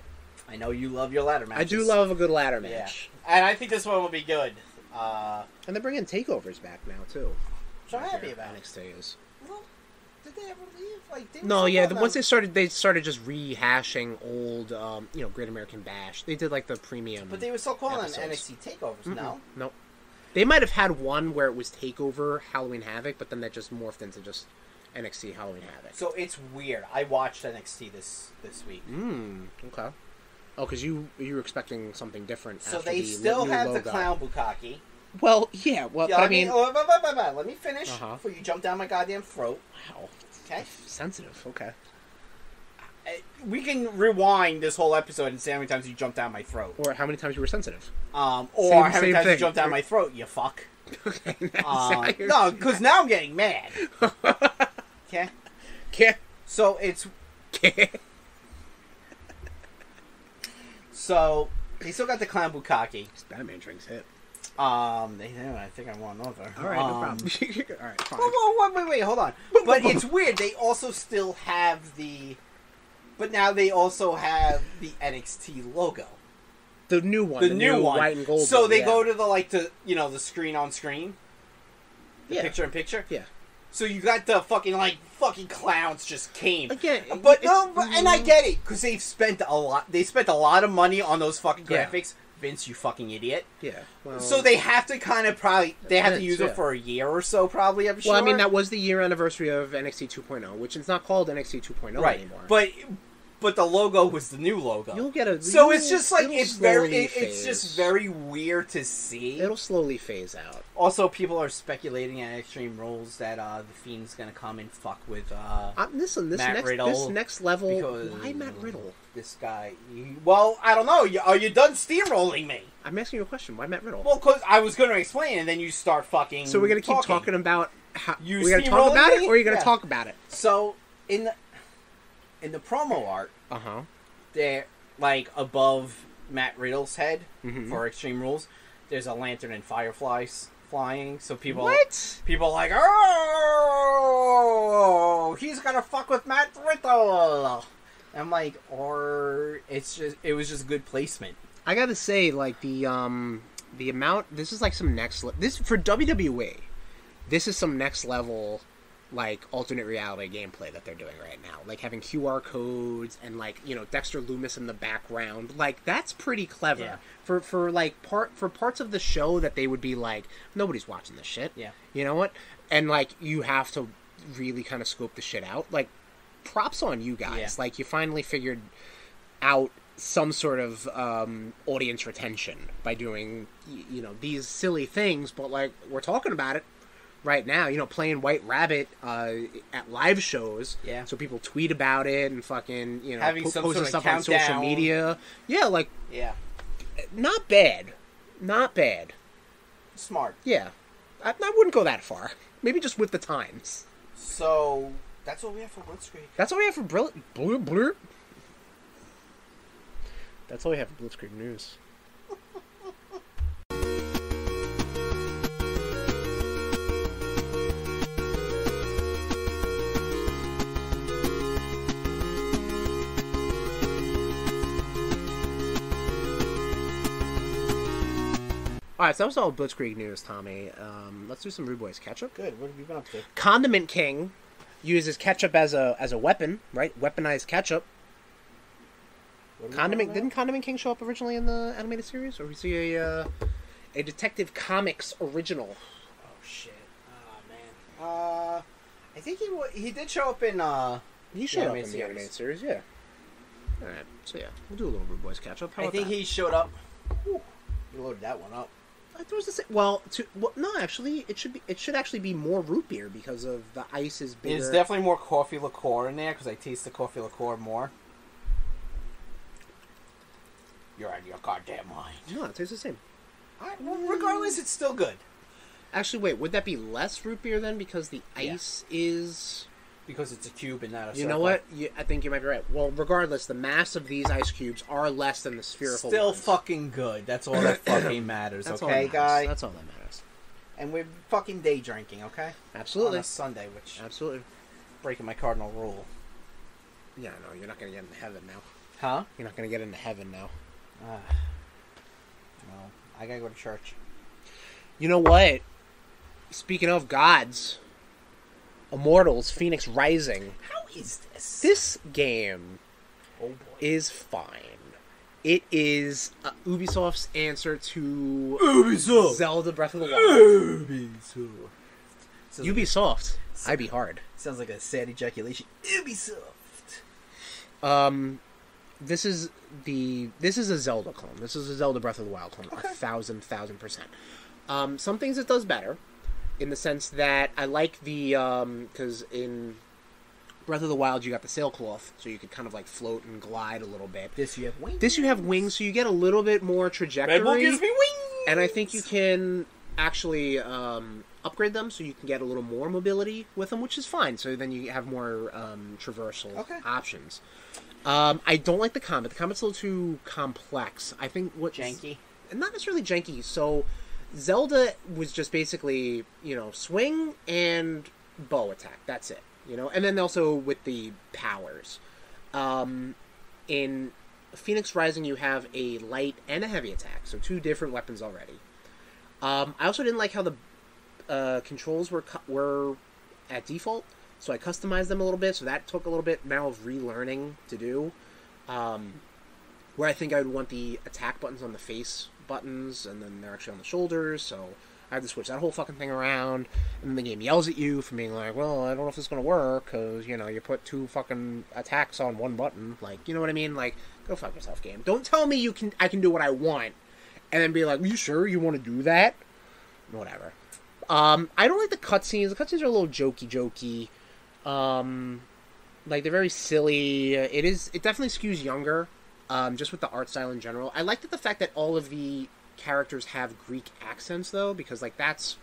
I know you love your ladder matches. I do love a good ladder match. Yeah. And I think this one will be good. And they're bringing takeovers back now, too. Which I'm happy about. NXT is. Well, did they ever leave? No, yeah. Once they started just rehashing old, Great American Bash. They did, the premium But they were still calling them episodes. NXT takeovers, no? Nope. They might have had one where it was Takeover Halloween Havoc, but then that just morphed into just NXT Halloween Havoc. So it's weird. I watched NXT this week. Okay. Oh, because you were expecting something different. So after they still have the clown bukkake. Well, yeah. Well, yeah, but I mean, let me finish before you jump down my goddamn throat. Wow. Okay. Sensitive. Okay. We can rewind this whole episode and say how many times you jumped down my throat. Or how many times you were sensitive. Or how many times you jumped down my throat, you fuck. Okay. No, because now I'm getting mad. Okay? Okay. So it's... So, they still got the clown bukkake. This Batman drinks hit. I think I want another. All right, no problem. All right, fine. Whoa, wait, hold on. But it's weird. They also still have the... But now they also have the NXT logo. The new one. The new one. White and gold. So they go to the screen on screen. The picture in picture. Yeah. So you got the fucking clowns just came. Again, and I get it because they've spent a lot. They spent a lot of money on those fucking graphics. Vince, you fucking idiot. Yeah. Well, so they have to kind of to use it for a year or so, probably. I'm sure. Well, I mean, that was the year anniversary of NXT 2.0, which is not called NXT 2.0 anymore. But the logo was the new logo. You'll get a. So it's just it's just very weird to see. It'll slowly phase out. Also, people are speculating at Extreme Rules that the Fiend's gonna come and fuck with Matt Riddle. This next level. Why Matt Riddle? This guy. Well, I don't know. Are you done steamrolling me? I'm asking you a question. Why Matt Riddle? Well, because I was going to explain, and then you start fucking. So we're gonna keep talking about how we're gonna talk about it, or are you gonna talk about it? So in the promo art, they're above Matt Riddle's head for Extreme Rules. There's a lantern and fireflies flying. So people are like, oh, he's gonna fuck with Matt Riddle. I'm like, or it was just good placement. I gotta say, the amount. This is some next. This for WWE. This is some next level. Alternate reality gameplay that they're doing right now. Having QR codes and, Dexter Lumis in the background. That's pretty clever. Yeah. For parts of the show that they would be nobody's watching this shit. Yeah. You know what? And, you have to really kind of scope the shit out. Props on you guys. Yeah. You finally figured out some sort of audience retention by doing, these silly things, but, we're talking about it. Right now, playing White Rabbit at live shows, so people tweet about it and fucking, having post sort of stuff countdown. on social media. Yeah, not bad, not bad. Smart. Yeah. I wouldn't go that far. Maybe just with the times. So, that's what we have for Blitzkrieg. That's all we have for Blur. That's all we have for Blitzkrieg news. Alright, so that was all Blitzkrieg news, Tommy. Let's do some RudeBoyz CatchUp. Good. What have you been up to? Condiment King uses ketchup as a weapon, right? Weaponized ketchup. Didn't Condiment King show up originally in the animated series, or we see a Detective Comics original? Oh shit! Oh man. I think he did show up in he showed up in the animated series, yeah. All right, so yeah, we'll do a little RudeBoyz CatchUp. I think he showed up. Ooh, you loaded that one up. I thought it was the same. Well, no, actually, it should actually be more root beer because of the ice is bigger. There's definitely more coffee liqueur in there because I taste the coffee liqueur more. You're out of your goddamn mind. No, it tastes the same. Well, regardless, it's still good. Actually, wait, would that be less root beer then because the ice is... Because it's a cube and not a circle. You know what? I think you might be right. Well, regardless, the mass of these ice cubes are less than the spherical Still ones. Fucking good. That's all that fucking matters, That's okay, guy? That's all that matters. And we're fucking day drinking, okay? Absolutely. On a Sunday, which... Absolutely. Breaking my cardinal rule. Yeah, no, you're not going to get into heaven now. Huh? You're not going to get into heaven now. Well, I gotta go to church. You know what? Speaking of gods... Immortals, Fenix Rising. How is this? This game is fine. It is Ubisoft's answer to Zelda Breath of the Wild. Ubisoft. I be hard. Sounds like a sad ejaculation. Ubisoft. This is a Zelda clone. This is a Zelda Breath of the Wild clone. Okay. 1,000%. Some things it does better. In the sense that I like the, because in Breath of the Wild you got the sailcloth, so you could kind of like float and glide a little bit. This you have wings. This you have wings, so you get a little bit more trajectory. Red Bull gives me wings! And I think you can actually upgrade them, so you can get a little more mobility with them, which is fine. So then you have more traversal options. I don't like the combat. The combat's a little too complex. I think janky? Not necessarily janky, so... Zelda was just basically, swing and bow attack. That's it, And then also with the powers. In Fenix Rising, you have a light and a heavy attack, so 2 different weapons already. I also didn't like how the controls were at default, so I customized them a little bit, so that took a little bit now of relearning to do. Where I think I would want the attack buttons on the face buttons, and then they're actually on the shoulders, so I had to switch that whole fucking thing around, and then the game yells at you for being like, well, I don't know if it's going to work, because, you put 2 fucking attacks on 1 button, like, you know what I mean? Like, go fuck yourself, game. Don't tell me I can do what I want, and then be like, are you sure you want to do that? Whatever. I don't like the cutscenes. The cutscenes are a little jokey. Like, they're very silly. It definitely skews younger. Just with the art style in general. I liked the fact that all of the characters have Greek accents, though, because, like, that's,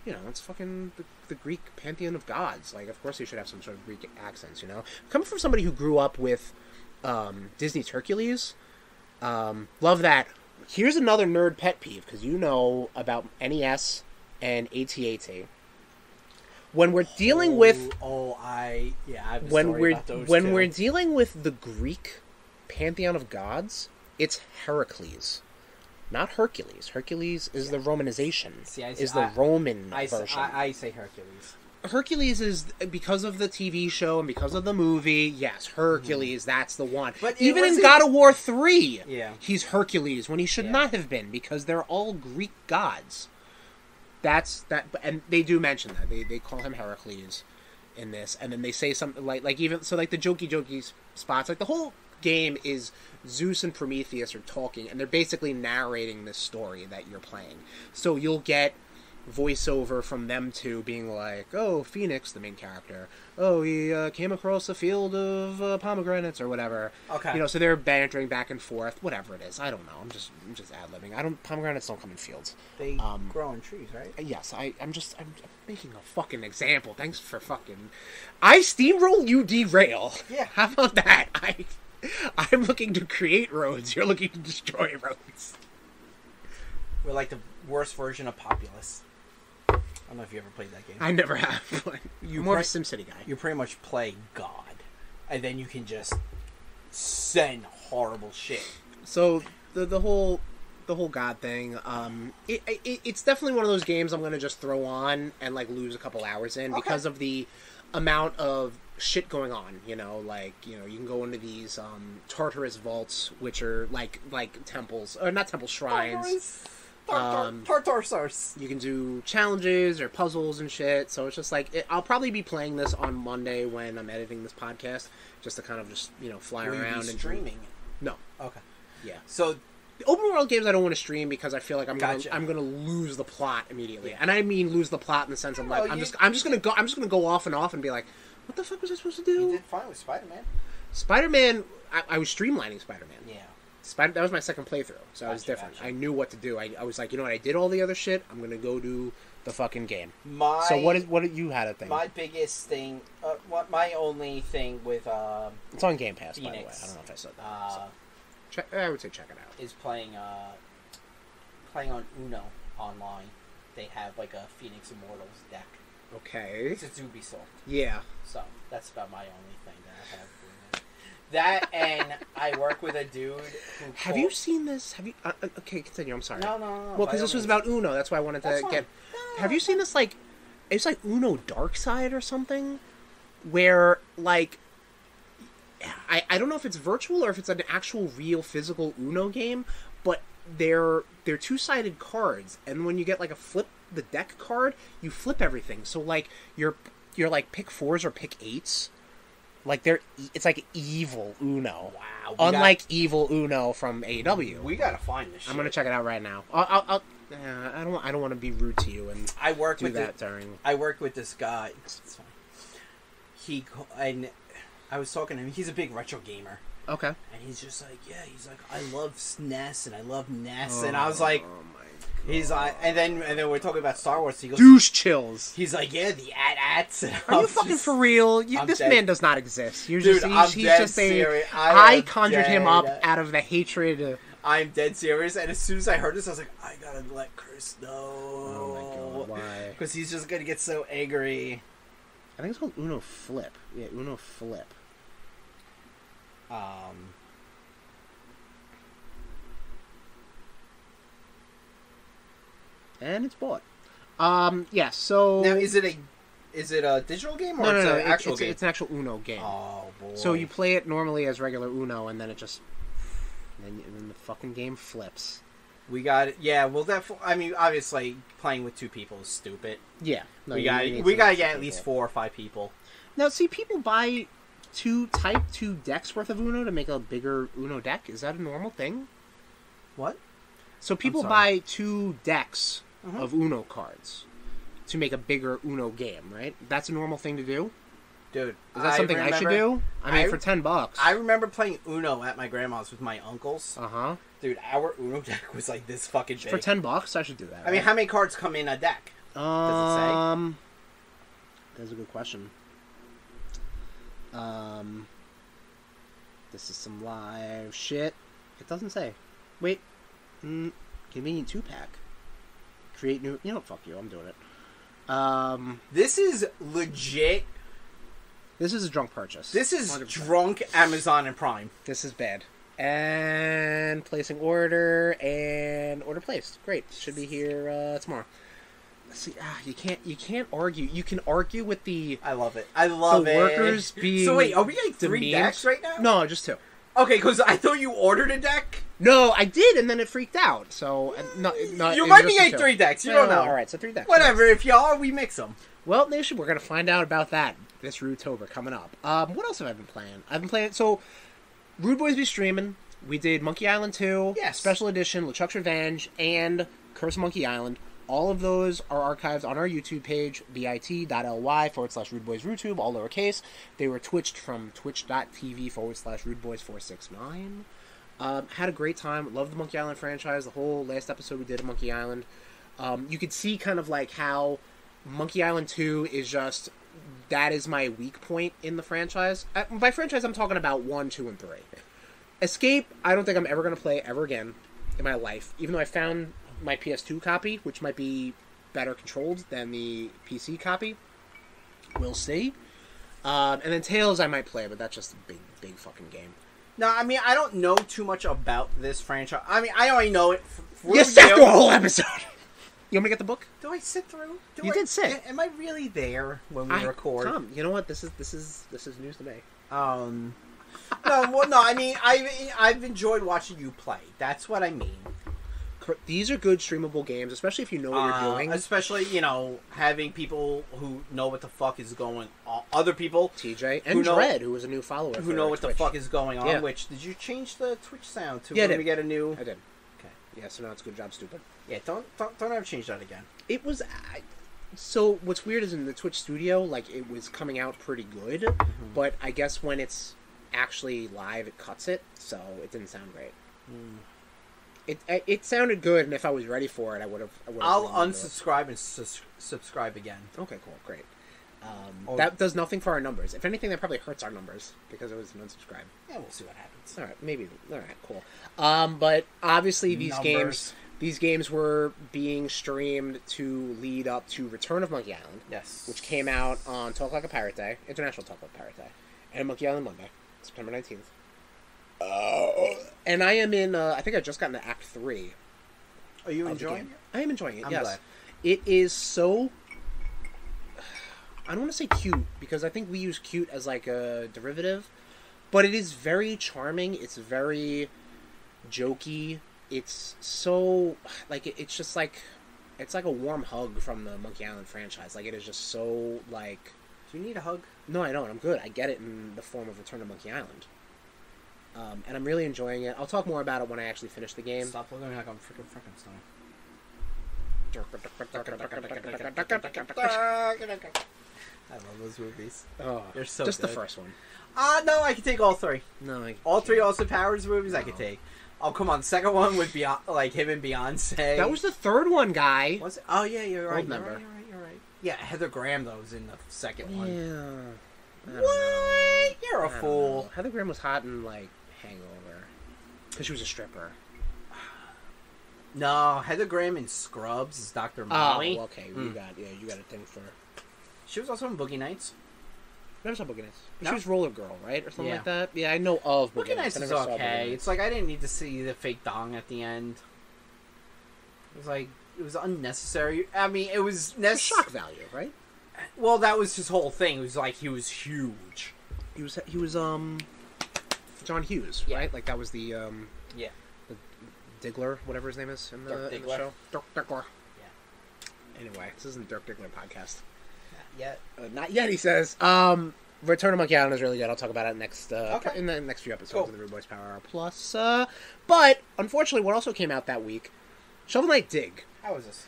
it's fucking the Greek pantheon of gods. Like, of course they should have some sort of Greek accents, Coming from somebody who grew up with Disney's Hercules, love that. Here's another nerd pet peeve, because you know about NES and AT-AT. When we're dealing with... I have a when story about those When too. we're dealing with the Greek pantheon of gods, it's Heracles, not Hercules. Hercules is the Romanization. The Roman version. I say Hercules. Hercules is, because of the TV show and because of the movie, yes, Hercules, that's the one. But even in God of War 3, he's Hercules when he should not have been, because they're all Greek gods. And they do mention that. They call him Heracles in this, and then they say something like even, so like the jokey spots, like the whole game is Zeus and Prometheus are talking, and they're basically narrating this story that you're playing. So you'll get voiceover from them two being like, oh, Fenix, the main character, oh, he came across a field of pomegranates or whatever. Okay. You know, so they're bantering back and forth, whatever it is. I don't know. I'm just ad-libbing. Pomegranates don't come in fields. They grow in trees, right? Yes, I'm making a fucking example. Thanks for fucking... I steamroll, you derail. Yeah. How about that? I'm looking to create roads. You're looking to destroy roads. We're like the worst version of Populous. I don't know if you ever played that game. I never have, but I'm more of a SimCity guy. You pretty much play God, and then you can just send horrible shit. So the whole God thing, it's definitely one of those games I'm gonna just throw on and like lose a couple hours in because of the amount of shit going on. You know, like you can go into these Tartarus vaults, which are like temples, or not temples, shrines. Tartarsars. You can do challenges or puzzles and shit. So it's just like I'll probably be playing this on Monday when I'm editing this podcast, just to kind of just fly around and streaming. No. Okay. Yeah. So the open world games I don't want to stream because I feel like I'm Gotcha. gonna lose the plot immediately, and I mean lose the plot in the sense of like Well, I'm just gonna go off and be like, what the fuck was I supposed to do? you did fine with Spider-Man. Spider-Man, I was streamlining Spider-Man. Yeah. That was my second playthrough, so I was different. Gotcha. I knew what to do. I was like, you know what? I did all the other shit. I'm gonna go do the fucking game. So what did you had a thing? My biggest thing, my only thing with It's on Game Pass, Fenix, by the way. I don't know if I said that. I would say check it out. Is playing on Uno online. They have like a Phoenix Immortals deck. Okay. It's Ubisoft. Yeah. So that's about my only thing that I have. That and I work with a dude who... Have you seen this? Have you... okay, continue. I'm sorry. No. Well, because this was about Uno. That's why I wanted to get... Have you seen this, like... It's like Uno Dark Side or something? Where, like... I don't know if it's virtual or if it's an actual real physical Uno game, but they're two-sided cards. And when you get, like, the deck card, you flip everything. So, like, you're like, pick 4s or pick 8s. Like it's like evil Uno. Wow. Unlike evil Uno from AEW. We gotta find this shit. I'm gonna check it out right now. I don't want to be rude to you and I work do with that during. I work with this guy. It's fine. And I was talking to him. He's a big retro gamer. Okay. And he's just like, I love SNES and I love NES, and I was like, oh my God. He's like, and then we're talking about Star Wars. He goes, douche chills. He's like, yeah, the AT-ATs. Are you fucking for real? This man does not exist. He's Dude, just serious. I conjured him up out of the hatred. I'm dead serious, and as soon as I heard this, I was like, I gotta let Chris know. Oh my God, why? Because he's just gonna get so angry. I think it's called Uno Flip. Yeah, Uno Flip. And it's bought. Yeah, so... Now, is it a digital game or no, an actual game? It's an actual Uno game. Oh, boy. So you play it normally as regular Uno, and then it just... And then the fucking game flips. We got it. Yeah, well, I mean, obviously, playing with 2 people is stupid. Yeah. No, we gotta get at least 4 or 5 people. Now, see, people buy two decks worth of Uno to make a bigger Uno deck. Is that a normal thing? What? So people buy 2 decks of Uno cards to make a bigger Uno game, right? That's a normal thing to do? Dude, is that something I should do? I mean, for $10. I remember playing Uno at my grandma's with my uncles. Uh-huh. Dude, our Uno deck was like this fucking big. For $10, I should do that. I mean, how many cards come in a deck? Does it say? That's a good question. This is some live shit. It doesn't say. Wait. Convenient 2-pack. Create new... You know, fuck you. I'm doing it. This is legit. This is a drunk purchase. This is 100%. Drunk Amazon and Prime. This is bad. And placing order, and order placed. Great. Should be here tomorrow. See, you can't argue. You can argue with the... I love it. I love it. Workers being... So wait, are we getting 3 decks right now? No, just 2. Okay, because I thought you ordered a deck. No, I did, and then it freaked out. So, you might be getting 3 decks. You don't know. All right, so 3 decks. Whatever. If y'all are, we mix them. Well, Nation, we're gonna find out about that this RudeTober coming up. What else have I been playing? I've been playing. So, RudeBoyz be streaming. We did Monkey Island 2, yes. Special Edition, LeChuck's Revenge, and Curse of Monkey Island. All of those are archived on our YouTube page, bit.ly/RudeBoyz all lowercase. They were twitched from twitch.tv/RudeBoyz469. Had a great time. Loved the Monkey Island franchise. The whole last episode we did of Monkey Island. You could see kind of like how Monkey Island 2 is just... That is my weak point in the franchise. By franchise, I'm talking about 1, 2, and 3. Escape, I don't think I'm ever going to play ever again in my life. Even though I found my PS2 copy, which might be better controlled than the PC copy. We'll see. And then Tales I might play, but that's just a big fucking game. No, I mean, I don't know too much about this franchise. I mean, I already know it. You sat through a whole episode! You want me to get the book? Do I sit through? You did sit. Am I really there when we record? Tom, you know what? This is news to me. No. I mean, I've enjoyed watching you play. That's what I mean. These are good streamable games, especially if you know what you're doing. Especially, having people who know what the fuck is going on. Other people. TJ. And Dread, who was a new follower. Who know what Twitch. the fuck is going on. Yeah. Which, did you change the Twitch sound to when we get a new... I did. Okay. Yeah, so now it's good job, stupid. Yeah, don't ever change that again. It was... So, what's weird is in the Twitch studio, like, it was coming out pretty good, but I guess when it's actually live, it cuts it, so it didn't sound great. It sounded good, and if I was ready for it, I would have. I'll unsubscribe and subscribe again. Okay, cool, great. That does nothing for our numbers. If anything, that probably hurts our numbers because it was an unsubscribe. Yeah, we'll see what happens. All right, maybe. All right, cool. But obviously, these games were being streamed to lead up to Return of Monkey Island. Yes, which came out on Talk Like a Pirate Day, International Talk Like a Pirate Day, and Monkey Island Monday, September 19th. And I am in, I think I just got into Act 3. Are you enjoying it? I am enjoying it, I'm yes. glad. It is so... I don't want to say cute, because I think we use cute as like a derivative, but it is very charming, it's very jokey, it's so... like, it's just like... It's like a warm hug from the Monkey Island franchise. Like, it is just so, like... Do you need a hug? No, I don't. I'm good. I get it in the form of Return to Monkey Island. And I'm really enjoying it. I'll talk more about it when I actually finish the game. Stop looking like I'm freaking Frankenstein. I love those movies. Oh, they're so just good. The first one. No, I can take all three. No, all three Austin Powers movies I could take. Oh, come on. The second one with like him and Beyonce. That was the third one, guy. Was it? Oh, yeah, you're right. You're right. Yeah, Heather Graham, though, was in the second one. Yeah. What? You're a fool. Know. Heather Graham was hot in, like, Hangover. Because she was a stripper. No, Heather Graham in Scrubs is Dr. Molly. Oh, okay. You got a thing for... She was also in Boogie Nights. Never saw Boogie Nights. No? She was Roller Girl, right? Or something like that? Yeah, I know of Boogie Nights. Is okay. It's like, I didn't need to see the fake dong at the end. It was like... It was unnecessary. I mean, it was necessary. Shock value, right? Well, that was his whole thing. It was like he was huge. He was John Hughes, right? Like that was the the Diggler, whatever his name is in the show. Dirk Diggler. Yeah. Anyway, this isn't Dirk Diggler podcast. Not yet. Not yet, he says. Return to Monkey Island is really good. I'll talk about it next in the next few episodes of the RudeBoyz Power Hour Plus. But unfortunately, what also came out that week, Shovel Knight Dig. How was this?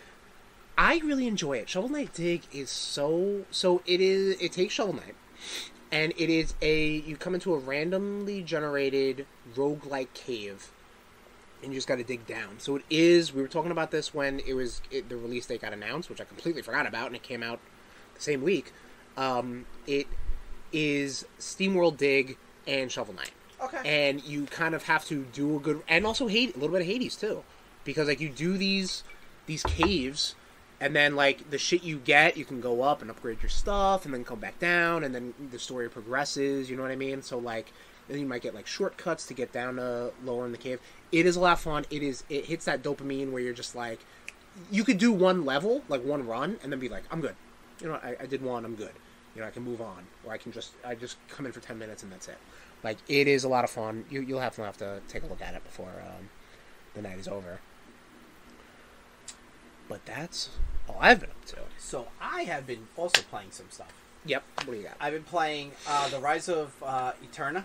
I really enjoy it. Shovel Knight Dig is so it takes Shovel Knight, and it is you come into a randomly generated roguelike cave, and you just got to dig down. So it is, we were talking about this when the release date got announced, which I completely forgot about, and it came out the same week. It is SteamWorld Dig and Shovel Knight. Okay. And you kind of have to do a good, and also a little bit of Hades too, because like you do these caves, and then like the shit you get, you can go up and upgrade your stuff, and then come back down, and then the story progresses. You know what I mean? So like, then you might get like shortcuts to get down to lower in the cave. It is a lot of fun. It hits that dopamine where you're just like, you could do one level, like one run, and then be like, I'm good. You know, I did one, I'm good. You know, I can move on, or I just come in for 10 minutes and that's it. Like, it is a lot of fun. You'll have to take a look at it before the night is over. But that's all I've been up to. So I have been also playing some stuff. Yep. What do you got? I've been playing The Rise of Eterna.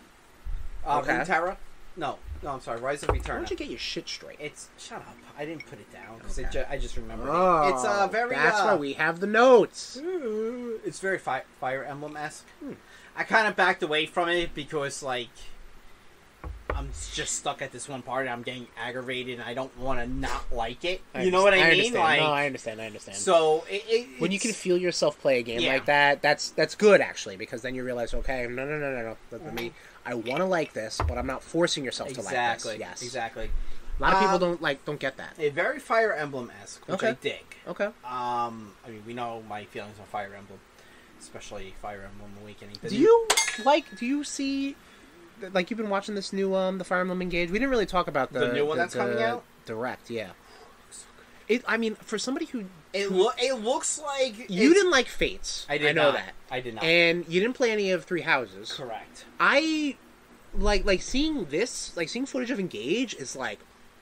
Okay. Runeterra. No, I'm sorry. Rise of Eterna. Why don't you get your shit straight? It's shut up. I didn't put it down because Okay. I just remembered Oh, it. It's very. That's why we have the notes. It's very Fire Emblem-esque. I kind of backed away from it because like I'm just stuck at this one part and I'm getting aggravated and I don't want to not like it. You know what I mean? Understand. Like, no, I understand. So when you can feel yourself play a game like that, that's good actually, because then you realize, okay, no. Let me. I want to like this, but I'm not forcing yourself to like this. Yes, exactly. A lot of people don't get that. A very Fire Emblem-esque, which I dig. Okay. I mean, we know my feelings on Fire Emblem, especially Fire Emblem Awakening. Do you see? Like, you've been watching this new the Fire Emblem Engage. We didn't really talk about the new one that's coming out. Direct, yeah. I mean, for somebody who it looks like you didn't like Fates. I know not. that. I did not. And you didn't play any of Three Houses. Correct. I like seeing this, like seeing footage of Engage is like,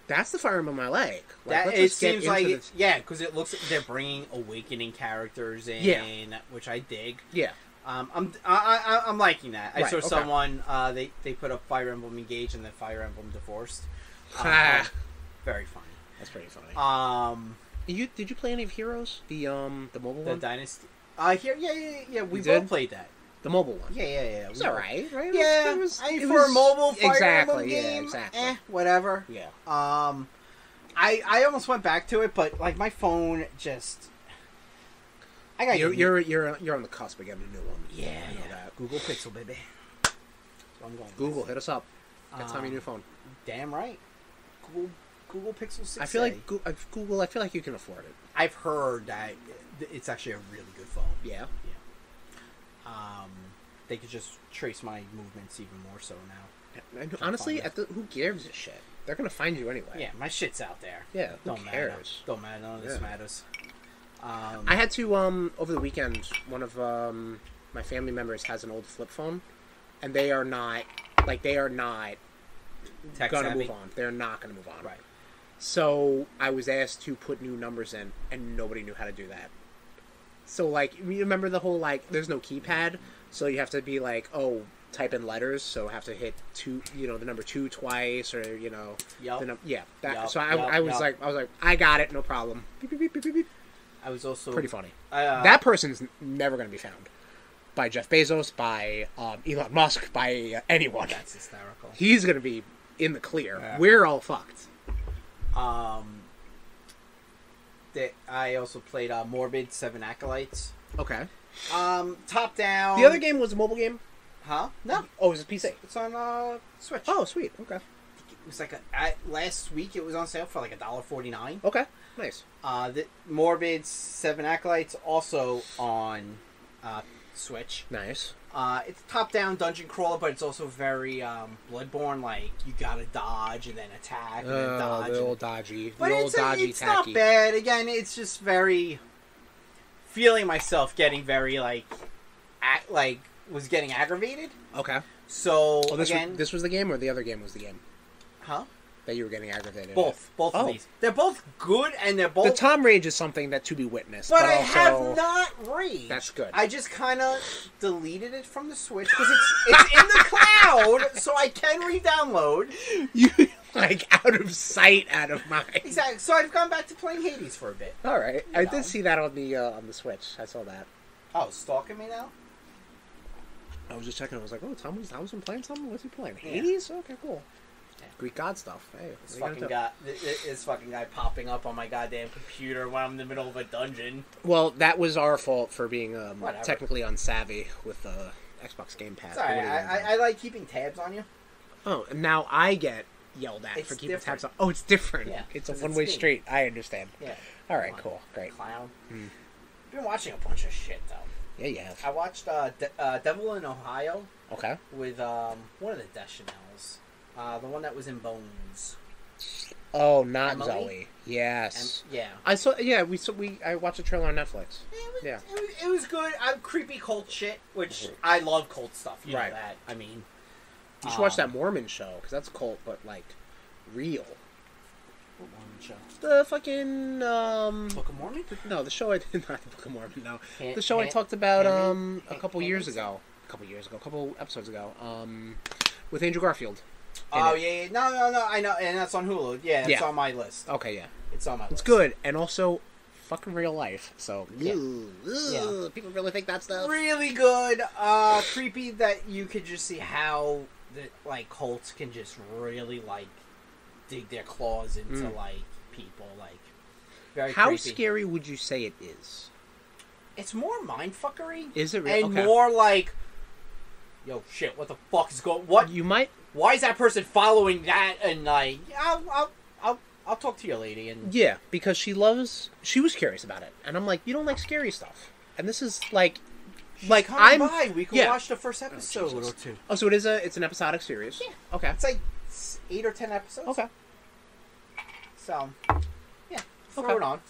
that's the Fire Emblem I like. That it seems like because it looks like they're bringing Awakening characters in, which I dig. Yeah. I'm liking that. I Right, saw okay. someone they put up Fire Emblem Engage and then Fire Emblem Divorced. Very funny. That's pretty funny. Did you play any of Heroes? The mobile one? The Dynasty. Yeah. We You both did? played that. The mobile one. Yeah. It's alright, right? Yeah. It was for a mobile Fire Emblem game. Yeah, exactly. Whatever. Yeah. I almost went back to it, but like my phone just. You're on the cusp of getting a new one. Yeah, I know that. Google Pixel, baby. So I'm going. Google, hit us up. Get time your new phone. Damn right. Google Pixel 6. I feel like Google. I feel like you can afford it. I've heard that it's actually a really good phone. Yeah. They could just trace my movements even more so now. Honestly, who gives a shit? They're gonna find you anyway. Yeah, my shit's out there. Yeah. Who Don't cares? matter. Don't matter. None of this matters. I had to over the weekend. One of my family members has an old flip phone, and they are not gonna move on. They're not gonna move on. Right. So I was asked to put new numbers in, and nobody knew how to do that. So like, you remember the whole like, there's no keypad, so you have to be like, type in letters, so have to hit the number 2 twice, or I was like, I got it, no problem. Beep, beep, beep, beep, beep, beep. I was also pretty funny. That person's never going to be found by Jeff Bezos, by Elon Musk, by anyone. That's hysterical. He's going to be in the clear. Yeah. We're all fucked. I also played Morbid 7 Acolytes. Okay. Top down. The other game was a mobile game? Huh? No. Oh, it's a PC. It's on Switch. Oh, sweet. Okay. It was like last week. It was on sale for like $1.49. Okay. Nice. The Morbid 7 Acolytes also on Switch. Nice. It's a top-down dungeon crawler, but it's also very Bloodborne. Like you gotta dodge and then attack and then dodge. The old dodgy. But it's tacky. not bad. Again, it's just very feeling myself getting very was getting aggravated. Okay. So this was the game, or the other game was the game? Huh? That you were getting aggravated. Both of these. They're both good, and they're both. The Tom rage is something that to be witnessed. But I also, have not raged. That's good. I just kind of deleted it from the Switch because it's in the cloud, so I can re-download. You out of sight, out of mind. Exactly. So I've gone back to playing Hades for a bit. All right, I did see that on the Switch. I saw that. Oh, stalking me now? I was just checking. I was like, Tom's been playing something. What's he playing? Hades? Yeah. Okay, cool. Yeah. Greek god stuff. Hey, this fucking guy popping up on my goddamn computer when I'm in the middle of a dungeon. Well, that was our fault for being technically unsavvy with Xbox Game Pass. Sorry, I like keeping tabs on you. Oh, and now I get yelled at for keeping tabs on. Oh, it's different. Yeah, it's a one-way street. I understand. Yeah. All right, cool, great. Clown. I've been watching a bunch of shit though. Yeah, you have. I watched Devil in Ohio. Okay. With one of the Deschanels. The one that was in Bones. Oh, not Emily? Zoe. Yes. Yeah. I saw. Yeah, I watched a trailer on Netflix. It was good. Creepy cult shit, which I love cult stuff. You know that. I mean, you should watch that Mormon show because that's cult, but like real. What Mormon show? The fucking Book of Mormon? No, the show I did not the Book of Mormon. No, the show I talked about a couple episodes ago, with Andrew Garfield. Oh yeah, no, I know, and that's on Hulu. Yeah, it's on my list. Okay, yeah, it's on my list. It's good, and also fucking real life. So yeah. People really think that stuff. Really good. Creepy that you could just see how the like cults can just really like dig their claws into like people. Like very. How creepy. scary would you say it is? It's more mindfuckery. Is it really? And more like, yo, shit, what the fuck is going? What you might? Why is that person following that? And like, I'll talk to your lady. And yeah, because she was curious about it, and I'm like, you don't like scary stuff, and this is like I'm. By. We could watch the first episode or two. Oh, so it's an episodic series. Yeah. Okay. It's like 8 or 10 episodes. Okay. So, yeah, throw it on.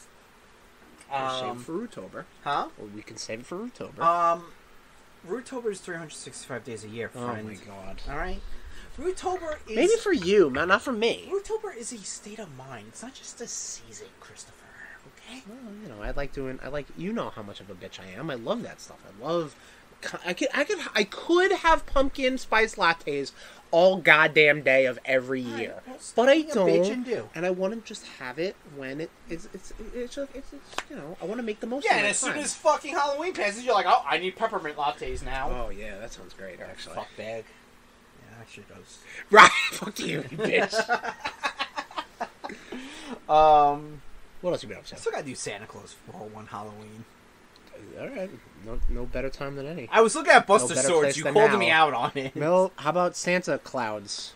Save it for Rudetober. Huh? Or we can save it for Rudetober. Rudetober is 365 days a year, friend. Oh my god. All right. Rudetober is... Maybe for you, man, not for me. Rudetober is a state of mind. It's not just a season, Christopher. Okay? Well, you know, you know how much of a bitch I am. I love that stuff. I could have pumpkin spice lattes all goddamn day of every year, but I don't. And I want to just have it when it's you know, I want to make the most. Yeah, of and as soon as fucking Halloween passes, you're like, oh, I need peppermint lattes now. Oh yeah, that sounds great. Actually, fuck bag. Yeah, actually does. Right, fuck you bitch. What else you been up to? I still gotta do Santa Claus for one Halloween. All right, no better time than any. I was looking at Buster Swords. You called me out on it. Well, how about Santa Clouds?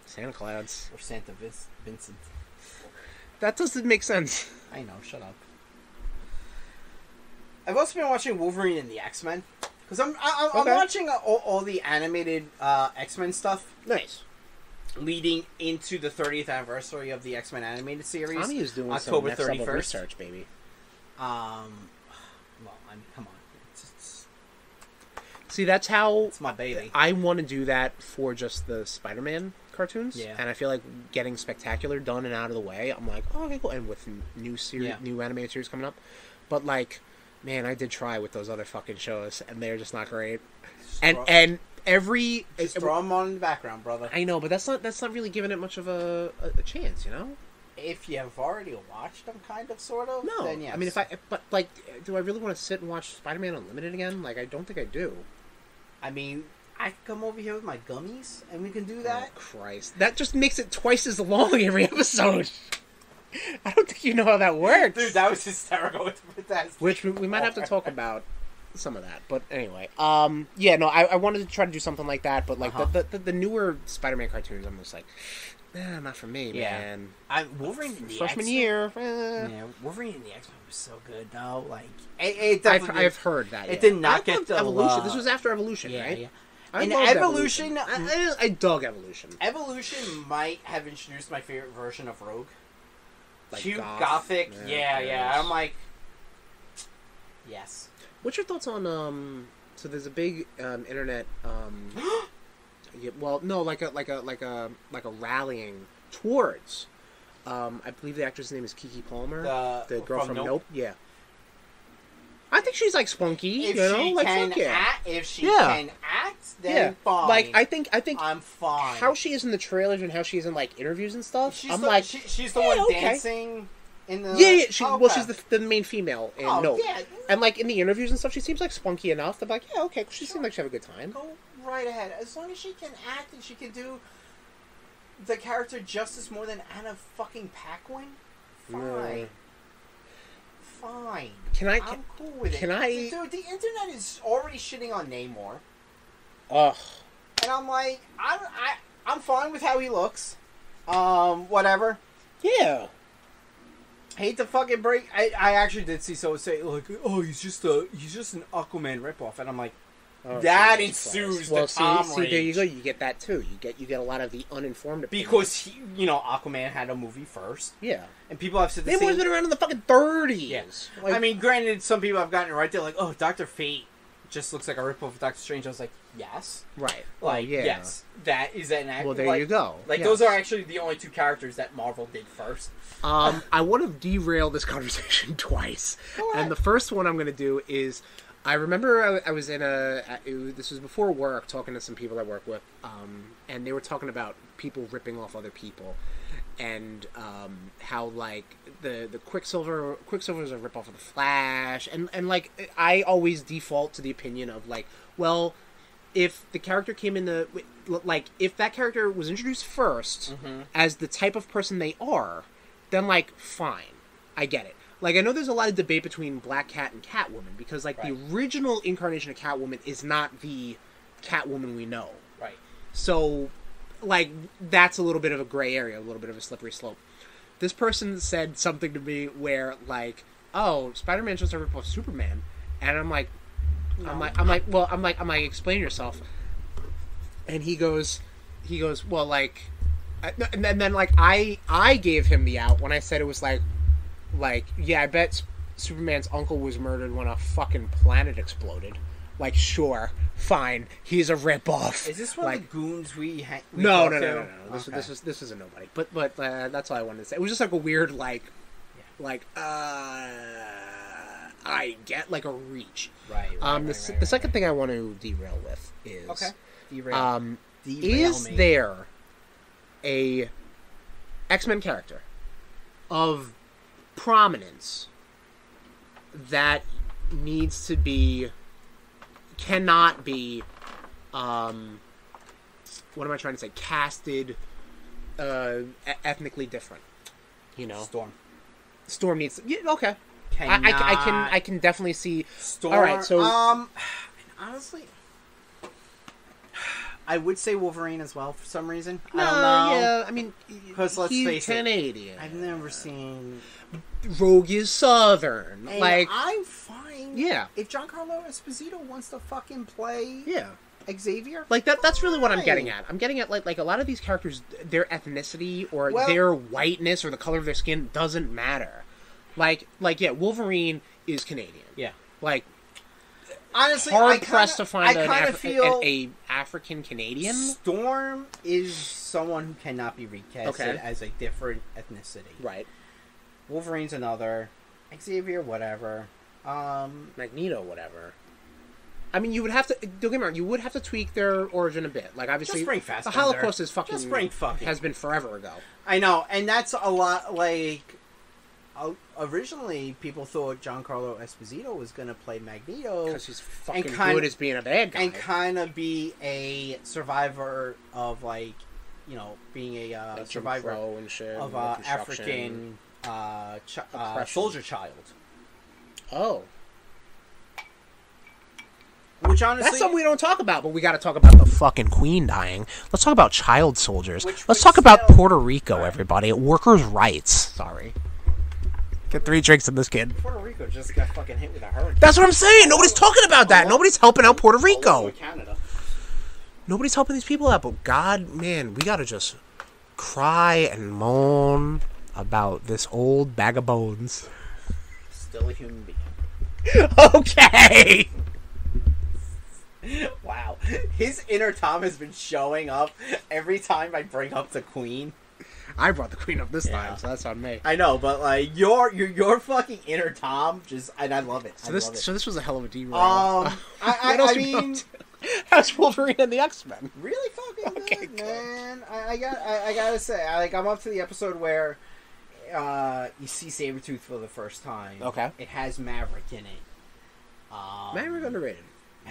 Santa Clouds or Santa Vincent? That doesn't make sense. I know. Shut up. I've also been watching Wolverine and the X-Men because I'm watching all the animated X-Men stuff. Nice. Leading into the 30th anniversary of the X-Men animated series. Tommy is doing October some 31st. Research, baby. Well, I mean, come on. See, that's how... It's my baby. I want to do that for just the Spider-Man cartoons. Yeah. And I feel like getting Spectacular done and out of the way, I'm like, oh, okay, cool. And with new animated series coming up. But, like, man, I did try with those other fucking shows, and they're just not great. And every... Just throw them on in the background, brother. I know, but that's not really giving it much of a chance, you know? If you have already watched them, kind of, sort of, no. then yes. I mean, do I really want to sit and watch Spider-Man Unlimited again? Like, I don't think I do. I mean, I can come over here with my gummies, and we can do that. Oh, Christ. That just makes it twice as long every episode. I don't think you know how that works. Dude, that was hysterical. Which we might have to talk about some of that. But anyway. Yeah, no, I wanted to try to do something like that, but, like, the newer Spider-Man cartoons, I'm just like... Nah, not for me, man. Wolverine in the freshman year. Yeah, Wolverine in the X-Men was so good, though. Like, I've heard that. It did not get the Evolution. This was after Evolution, right? Yeah. And Evolution, I dug Evolution. Evolution might have introduced my favorite version of Rogue. Like cute, gothic. Yeah. I'm like, yes. What's your thoughts on So there's a big internet. Yeah, well, no, like a rallying towards. I believe the actress' name is Keke Palmer, the girl from Nope. Yeah, I think she's like spunky. If you know, if she can act, then fine. Like I think I'm fine. How she is in the trailers and how she is in like interviews and stuff. She's the one dancing in the. Yeah. Well, she's the main female in Nope. Yeah. And like in the interviews and stuff, she seems like spunky enough. They're like, yeah, okay, she seems like she have a good time. Go right ahead. As long as she can act and she can do the character justice more than Anna fucking Paquin, fine. Fine. I'm cool with it. Dude, the internet is already shitting on Namor. Ugh. And I'm like, I'm fine with how he looks. Whatever. Yeah. Hate to fucking break. I actually did see someone say like, oh, he's just an Aquaman ripoff, and I'm like, that ensues the Tom rage. There you go. You get that too. You get a lot of the uninformed opinions. Because Aquaman had a movie first. Yeah, and people have said the same. Namora's been around in the fucking 30s. Yeah. Like, I mean, granted, some people have gotten it right. They're like, oh, Dr. Fate just looks like a ripoff of Doctor Strange. I was like, yes, right. Like, yes, that is an act. Well, there you go. Like, those are actually the only two characters that Marvel did first. I want to derail this conversation twice, and the first one I'm going to do is. I remember I was in this was before work, talking to some people I work with, and they were talking about people ripping off other people, and how like the Quicksilver is a ripoff of the Flash, and like I always default to the opinion of like, well, if the character came in the like if that character was introduced first as the type of person they are, then like fine, I get it. Like, I know there's a lot of debate between Black Cat and Catwoman, because, like, the original incarnation of Catwoman is not the Catwoman we know. Right. So, like, that's a little bit of a gray area, a little bit of a slippery slope. This person said something to me where, like, oh, Spider-Man's just a rip off Superman. And I'm like, explain yourself. And he goes, well, like, and then, like, I gave him the out when I said it was, like, yeah, I bet Superman's uncle was murdered when a fucking planet exploded. Like, sure, fine, he's a ripoff. Is this one of the goons we No. Okay. This is a nobody. But that's all I wanted to say. It was just like a weird, like, I get like a reach. Right. The second thing I want to derail with is Derail is me. there a X-Men character of prominence that cannot be what am I trying to say, casted ethnically different, you know? Storm needs okay. I can definitely see Storm. All right, so honestly, I would say Wolverine as well for some reason. No, I don't know. yeah, I mean, because let's he's face Canadian. I've never seen Rogue is Southern. And like, I'm fine. Yeah. If Giancarlo Esposito wants to fucking play, yeah, Xavier, like that's really what I'm getting at. I'm getting at like a lot of these characters, their ethnicity or their whiteness or the color of their skin doesn't matter. Like yeah, Wolverine is Canadian. Yeah. Like, honestly, hard pressed to find a African Canadian. Storm is someone who cannot be recasted as a different ethnicity. Right. Wolverine's another. Xavier, whatever. Magneto, whatever. I mean, you would have to. Don't get me wrong. You would have to tweak their origin a bit. Like, obviously, just bring Fassbender. The Holocaust is fucking. Just bring fucking. Has been forever ago. I know, and that's a lot. Like, originally, people thought Giancarlo Esposito was going to play Magneto because he's fucking good as being a bad guy, and kind of be a survivor of, like, you know, being a survivor and shit, of African soldier child. Oh. Which, honestly, that's something we don't talk about, but we got to talk about the fucking Queen dying. Let's talk about child soldiers. Let's talk about Puerto Rico, everybody. Workers' rights. Sorry. Get 3 drinks in this kid. Puerto Rico just got fucking hit with a hurricane. That's what I'm saying. Nobody's talking about that. Nobody's helping out Puerto Rico. Canada. Nobody's helping these people out, but God, man, we got to just cry and moan about this old bag of bones. Still a human being. Okay. Wow, his inner Tom has been showing up every time I bring up the Queen. I brought the Queen up this time, so that's on me. I know, but like your fucking inner Tom, and I love it. So this was a hell of a derail. I mean, how's Wolverine and the X-Men? Really fucking good, man. I gotta say, I'm up to the episode where you see Sabretooth for the first time. Okay, it has Maverick in it. Maverick underrated.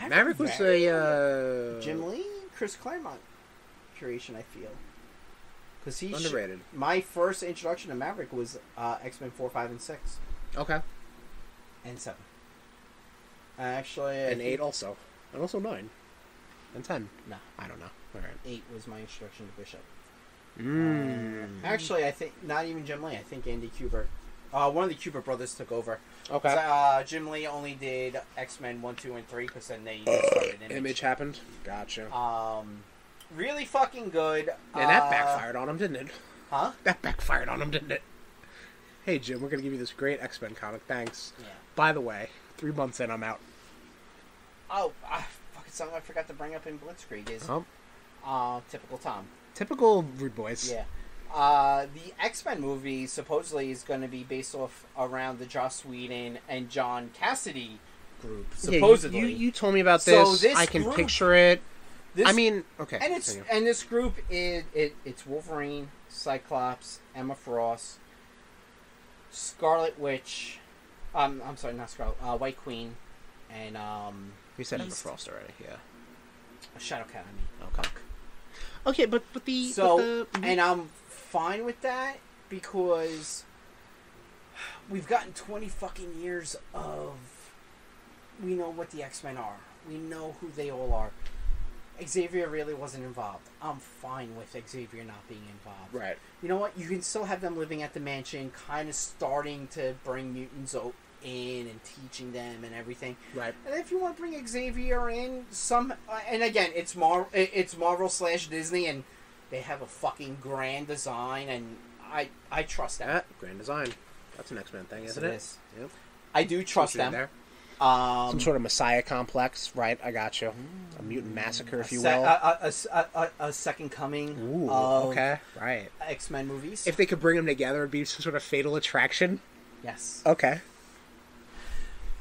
Maverick was a Jim Lee, Chris Claremont creation, I feel. Because he's underrated. My first introduction to Maverick was X-Men 4, 5, and 6. Okay. And 7. Actually, and 8 also. And also 9. And 10. No. I don't know. All right. 8 was my introduction to Bishop. Actually, I think not even Jim Lee. I think Andy Kubert. One of the Kubert brothers took over. Okay. Jim Lee only did X-Men 1, 2, and 3 because then they started Image. Image happened. Gotcha. Really fucking good. And that backfired on him, didn't it? Huh? That backfired on him, didn't it? Hey, Jim, we're going to give you this great X-Men comic. Thanks. Yeah. By the way, 3 months in, I'm out. Oh, fucking something I forgot to bring up in Blitzkrieg is typical Tom. Typical RudeBoyz. Yeah. The X-Men movie supposedly is going to be based off around the Joss Whedon and John Cassidy group. Yeah, Supposedly, you told me about this. So this I can group, picture it. This, I mean, okay. And this group it's Wolverine, Cyclops, Emma Frost, Scarlet Witch. I'm sorry, not Scarlet. White Queen, and we said Emma Frost already. Yeah. Shadow Cat. I mean, okay. Okay, but and I'm fine with that because we've gotten 20 fucking years of. We know what the X-Men are. We know who they all are. Xavier really wasn't involved. I'm fine with Xavier not being involved. Right. You know what? You can still have them living at the mansion, kind of starting to bring mutants in and teaching them and everything. Right. And if you want to bring Xavier in, and again, it's Marvel / Disney, and they have a fucking grand design, and I trust that. Grand design. That's an X-Men thing, isn't it? Yep. I do trust them. There. Some sort of Messiah complex, right? I got you. A mutant massacre, if you will. A second coming. Ooh, of okay, right. X-Men movies. If they could bring them together, it'd be some sort of fatal attraction. Yes. Okay.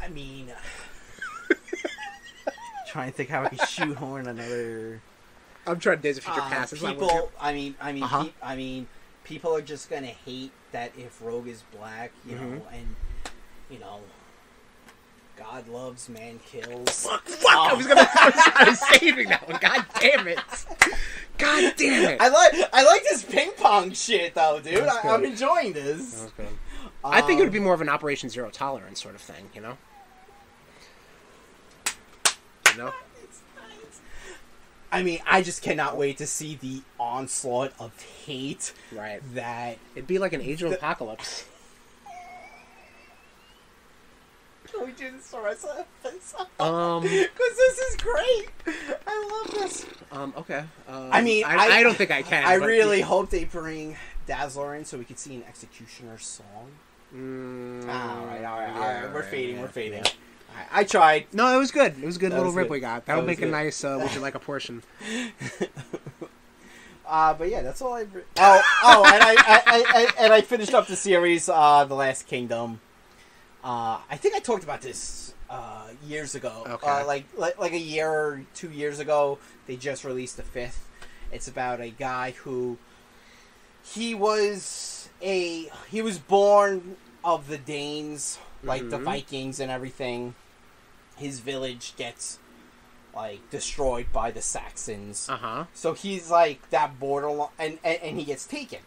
I mean, trying to think how I can shoehorn another. I'm trying to Days of Future Past. People. I mean, people are just gonna hate that if Rogue is black, you know, and you know. God loves, man kills. Fuck! I was saving that one. God damn it! God damn it! I like this ping pong shit though, dude. I'm enjoying this. That's good. I think it would be more of an Operation Zero Tolerance sort of thing, you know. You know. I mean, I just cannot wait to see the onslaught of hate. Right. That it'd be like an Age of Apocalypse. Can we do this the rest of the episode? Because this is great. I love this. Okay. I mean, I don't think I can. I really hope they bring Dazzler in so we can see an Executioner's song. All right. We're fading. Yeah. Right, I tried. No, it was good. It was a good little rip we got. That'll make a nice, would you like a portion? But yeah, that's all I. And I finished up the series, The Last Kingdom. I think I talked about this years ago. Okay. Like a year or 2 years ago, they just released the 5th. It's about a guy who he was born of the Danes, like the Vikings and everything. His village gets like destroyed by the Saxons. So he's like that borderline, and he gets taken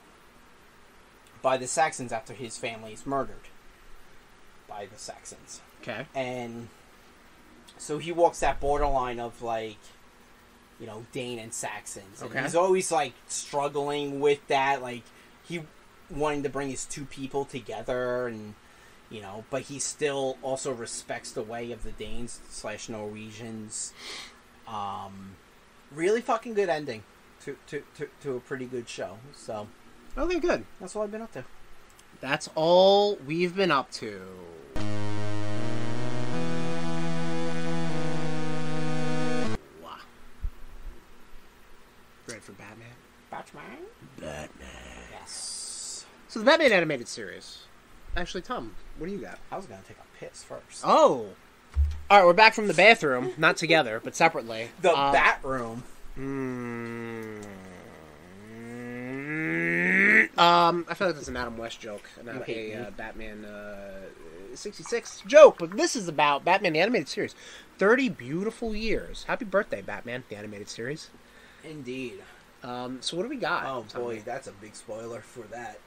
by the Saxons after his family is murdered by the Saxons. Okay. And so he walks that borderline of like, you know, Dane and Saxons. And he's always like struggling with that, like he wanting to bring his two people together, and you know, but he still also respects the way of the Danes / Norwegians. Really fucking good ending to a pretty good show. So okay, good. That's all I've been up to. That's all we've been up to. Wow. Ready for Batman? Batman. Yes. So the Batman animated series. Actually, Tom, what do you got? I was going to take a piss first. Oh. All right, we're back from the bathroom. Not together, but separately. The Bat Room. I feel like that's an Adam West joke, not a Batman 66 joke. But this is about Batman the Animated Series. 30 beautiful years. Happy birthday, Batman, the Animated Series. Indeed. So what do we got? Oh, boy, that's a big spoiler for that.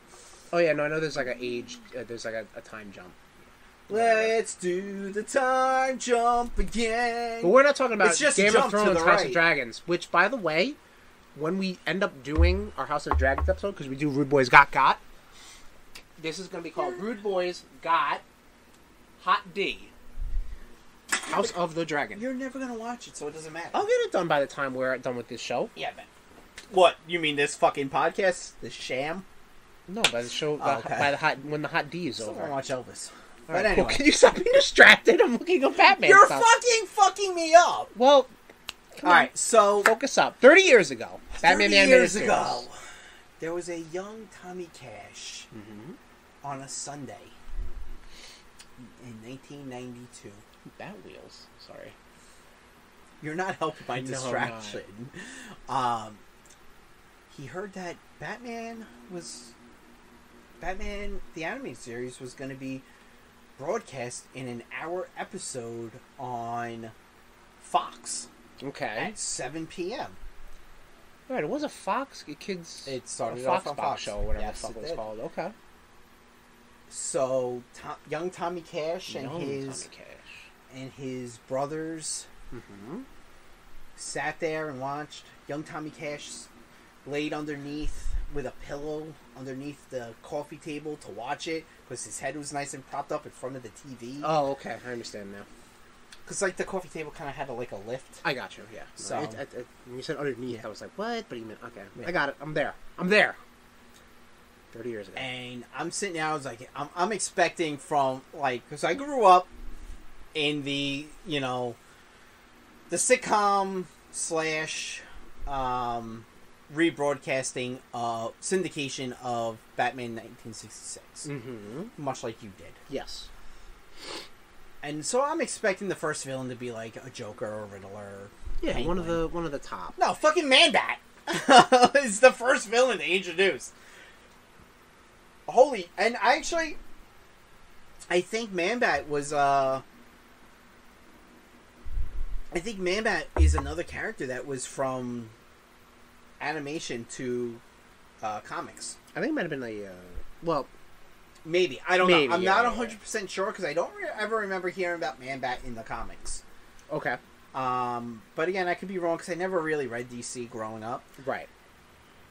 Oh, yeah, no, I know there's like a age, there's like a time jump. Let's do the time jump again. But we're not talking about just Game of Thrones, House of right. Dragons, which, by the way, when we end up doing our House of Dragons episode, because we do RudeBoyz Got, this is going to be called RudeBoyz Got Hot D. House of the Dragon. You're never going to watch it, so it doesn't matter. I'll get it done by the time we're done with this show. Yeah, man. What? You mean this fucking podcast? This sham? No, by the show, when the Hot D is Still over. Don't watch Elvis. All right, but anyway. cool. Can you stop being distracted? I'm looking at Batman You're stuff. fucking me up. Well, all right, so focus up. 30 years ago, Batman 30 the Animated years Series. ago, there was a young Tommy Cash on a Sunday in 1992. Bat wheels. Sorry. You're not helping my distraction. He heard that Batman, the animated series, was going to be broadcast in an hour episode on Fox. Okay. At 7 p.m. Right, it was a Fox Kids. It started a Fox off on Box Fox. show, whatever Yes, the fuck it it was did. called. Okay. So young Tommy Cash and Tommy his Cash. and his brothers sat there and watched. Young Tommy Cash laid underneath with a pillow underneath the coffee table to watch it because his head was nice and propped up in front of the TV. Oh, okay, I understand now. Because like the coffee table kind of had a lift. I got you. Yeah. So when you said underneath, I was like, "What?" But you meant okay. Yeah. I got it. I'm there. 30 years ago. And I'm sitting there. I was like, I'm expecting from because I grew up in the the sitcom / rebroadcasting syndication of Batman 1966, much like you did. Yes. And so I'm expecting the first villain to be like a Joker or Riddler. Yeah, Penguin. one of the top. No, fucking Man-Bat is the first villain they introduced. Holy, and I think Man-Bat was I think Man-Bat is another character that was from animation to comics. I think it might have been well, maybe. I don't know. I'm not 100% sure because I don't ever remember hearing about Man-Bat in the comics. Okay. But again, I could be wrong because I never really read DC growing up. Right.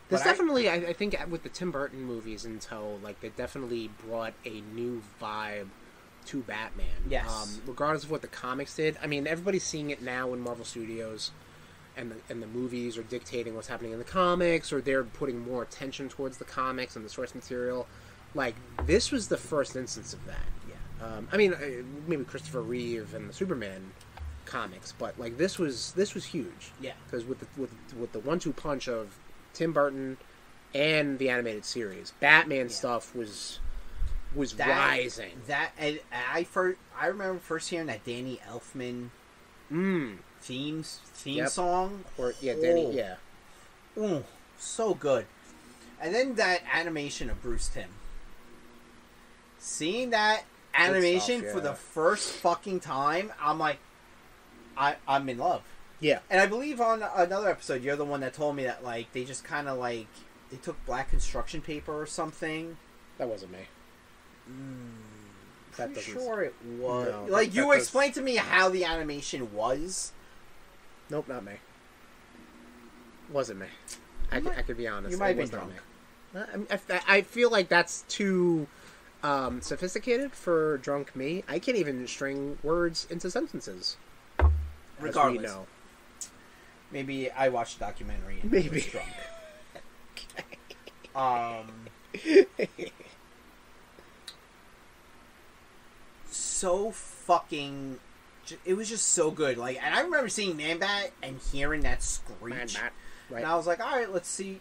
There's definitely, I think, with the Tim Burton movies in tow, like, they definitely brought a new vibe to Batman. Yes. Regardless of what the comics did. I mean, everybody's seeing it now in Marvel Studios, and the movies are dictating what's happening in the comics, or they're putting more attention towards the comics and the source material. Like, this was the first instance of that. Yeah. I mean, maybe Christopher Reeve and the Superman comics, but, like, this was huge. Yeah. Because with the 1-2 punch of Tim Burton and the animated series, Batman stuff was rising. That and I remember first hearing that Danny Elfman theme song. Or Danny, so good. And then that animation of Bruce Timm. Seeing that animation for the first fucking time, I'm like, I'm in love. Yeah. And I believe on another episode, you're the one that told me that, like, they just kind of, like, they took black construction paper or something. That wasn't me. Pretty sure it was. No, like, you explained to me how the animation was. Nope, not me. Wasn't me. I could be honest. You might be was not drunk. me. I feel like that's too sophisticated for drunk me. I can't even string words into sentences. Regardless. As we know. Maybe I watched a documentary and Maybe. was drunk. So fucking... It was just so good. Like, and I remember seeing Man-Bat and hearing that screech. Man-Bat, right. And I was like, all right, let's see,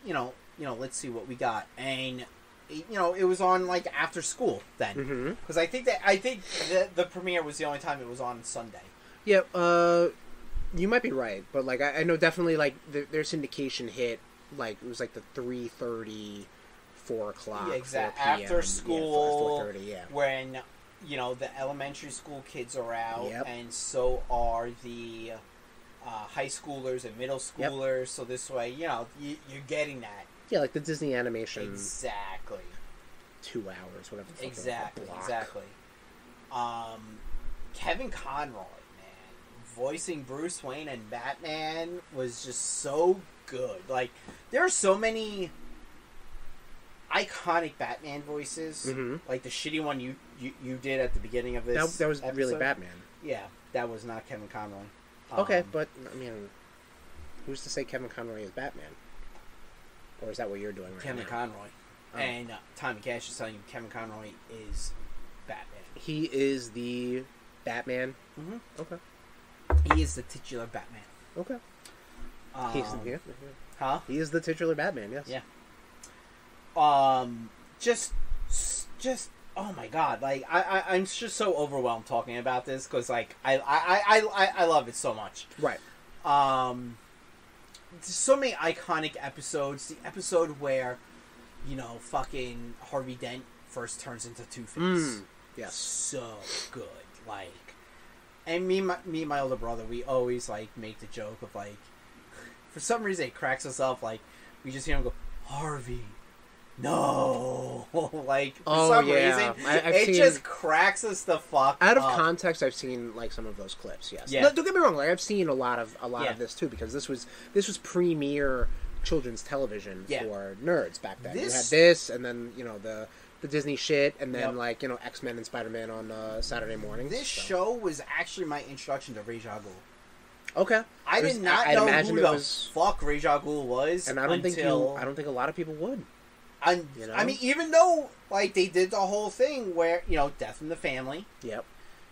let's see what we got. And, it was on, like, after school then. Because I think the premiere was the only time it was on Sunday. Yeah, you might be right, but like I know definitely like their syndication hit like it was like the 3:30, 4 o'clock, yeah, exactly. 4 p.m. After school, 4:30, yeah. When the elementary school kids are out, Yep. and so are the high schoolers and middle schoolers. Yep. So this way, you're getting that. Yeah, like the Disney animation. Exactly. 2 hours, whatever. The fuck Exactly. block. Exactly. Kevin Conroy. Voicing Bruce Wayne and Batman was just so good. Like, there are so many iconic Batman voices. Like the shitty one you did at the beginning of this. That was episode. really Batman. Yeah, that was not Kevin Conroy. Okay, but I mean, who's to say Kevin Conroy is Batman? Or is that what you're doing right Kevin now? Conroy. Oh. And Tommy Cash is telling you Kevin Conroy is Batman. He is the Batman. Okay. He is the titular Batman. Okay. Huh? He is the titular Batman. Yes. Yeah. Just oh my god, like I'm just so overwhelmed talking about this because like I love it so much. Right. So many iconic episodes. The episode where, you know, fucking Harvey Dent first turns into Two-Face. Yes. So good. Like, and me and my older brother, we always like make the joke of like, for some reason it cracks us up. Like, we just hear him go, Harvey. No, like for some reason, it just cracks us the fuck out of up. context. I've seen like some of those clips. Yes, yeah. No, don't get me wrong. Like I've seen a lot of this too because this was premier children's television for nerds back then. You had this, and then you know the Disney shit, and then like you know X-Men and Spider-Man on Saturday mornings. This show was actually my introduction to Ra's al Ghul. Okay, I did not know who the fuck Ra's al Ghul was, and I don't think a lot of people would. You know? I mean, even though like they did the whole thing where you know Death in the Family. Yep.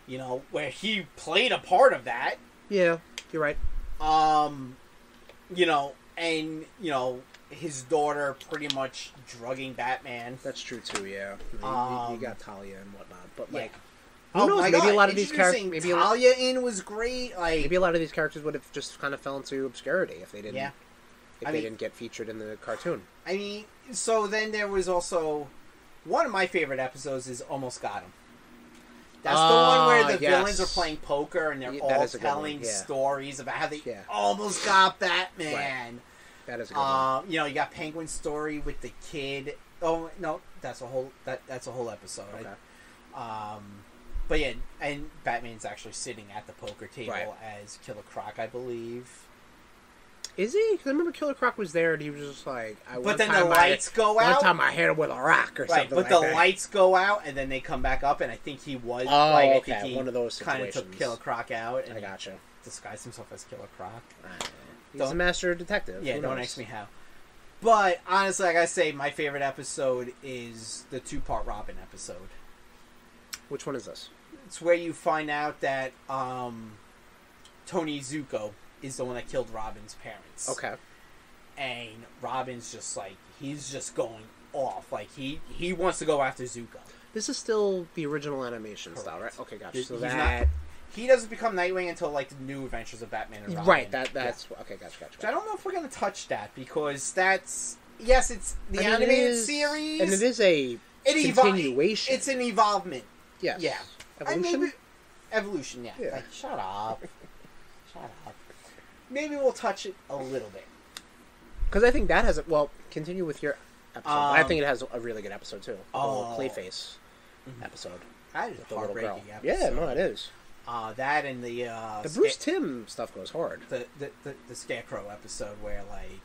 You know where he played a part of that. Yeah, you're right. You know, and you know his daughter pretty much drugging Batman. That's true too. Yeah. You got Talia and whatnot, but like. Who knows? Maybe a lot of these characters. Maybe Talia in was great. Like maybe a lot of these characters would have just kind of fell into obscurity if they didn't. Yeah. If they didn't get featured in the cartoon. I mean, so then there was also one of my favorite episodes is Almost Got Him. That's the one where the villains are playing poker and they're all telling stories about how they almost got Batman. Right. That is a good one. You know, you got Penguin's story with the kid. Oh no, that's a whole episode. Okay. But yeah, and Batman's actually sitting at the poker table as Killer Croc, I believe. Is he? Because I remember Killer Croc was there and he was just like... But then the lights go out. One time I hit him with a rock or something like that. But the lights go out and then they come back up and I think he was... I think he one of those situations. Kind of took Killer Croc out and I gotcha. Disguised himself as Killer Croc. He's a master detective. Yeah, don't ask me how. But honestly, I gotta say, my favorite episode is the 2-part Robin episode. Which one is this? It's where you find out that Tony Zuko is the one that killed Robin's parents. Okay. And Robin's just like, he's just going off. Like, he wants to go after Zuko. This is still the original animation style, right? Okay, gotcha. So he doesn't become Nightwing until, like, the new Adventures of Batman and Robin. Right, that's... Yeah. Okay, gotcha. So I don't know if we're going to touch that, because that's... Yes, it's the animated series. And it is a continuation. It's an evolvement. Yes. Yeah. Evolution? Evolution, yeah. Like, shut up. Shut up. Maybe we'll touch it a little bit. Because I think that has... Well, continue with your episode. I think it has a really good episode, too. The little Clayface episode. That is a heartbreaking episode. Yeah, no, it is. That and the Bruce Timm stuff goes hard. The Scarecrow episode where, like,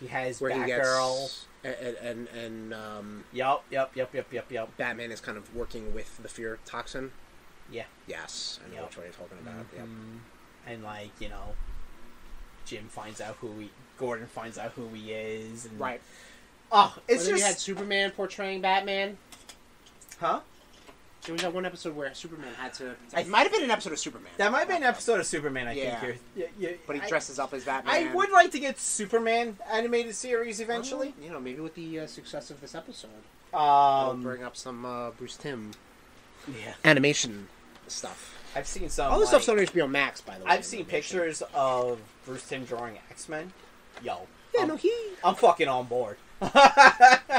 he has where Batgirl... Yep. Batman is kind of working with the fear toxin. Yeah. Yes, I know which one you're talking about. Yep. And like, you know, Gordon finds out who he is. And, right. Oh, it's just... you had Superman portraying Batman. Huh? There was that one episode where Superman had to... It might have been an episode of Superman. That might have been an episode of Superman, I think. But he dresses up as Batman. I would like to get Superman animated series eventually. You know, maybe with the success of this episode. I'll bring up some Bruce Timm animation stuff. I've seen some... All this stuff's on HBO Max, by the way. I've seen pictures of Bruce Timm drawing X-Men. Yo. Yeah, I'm fucking on board.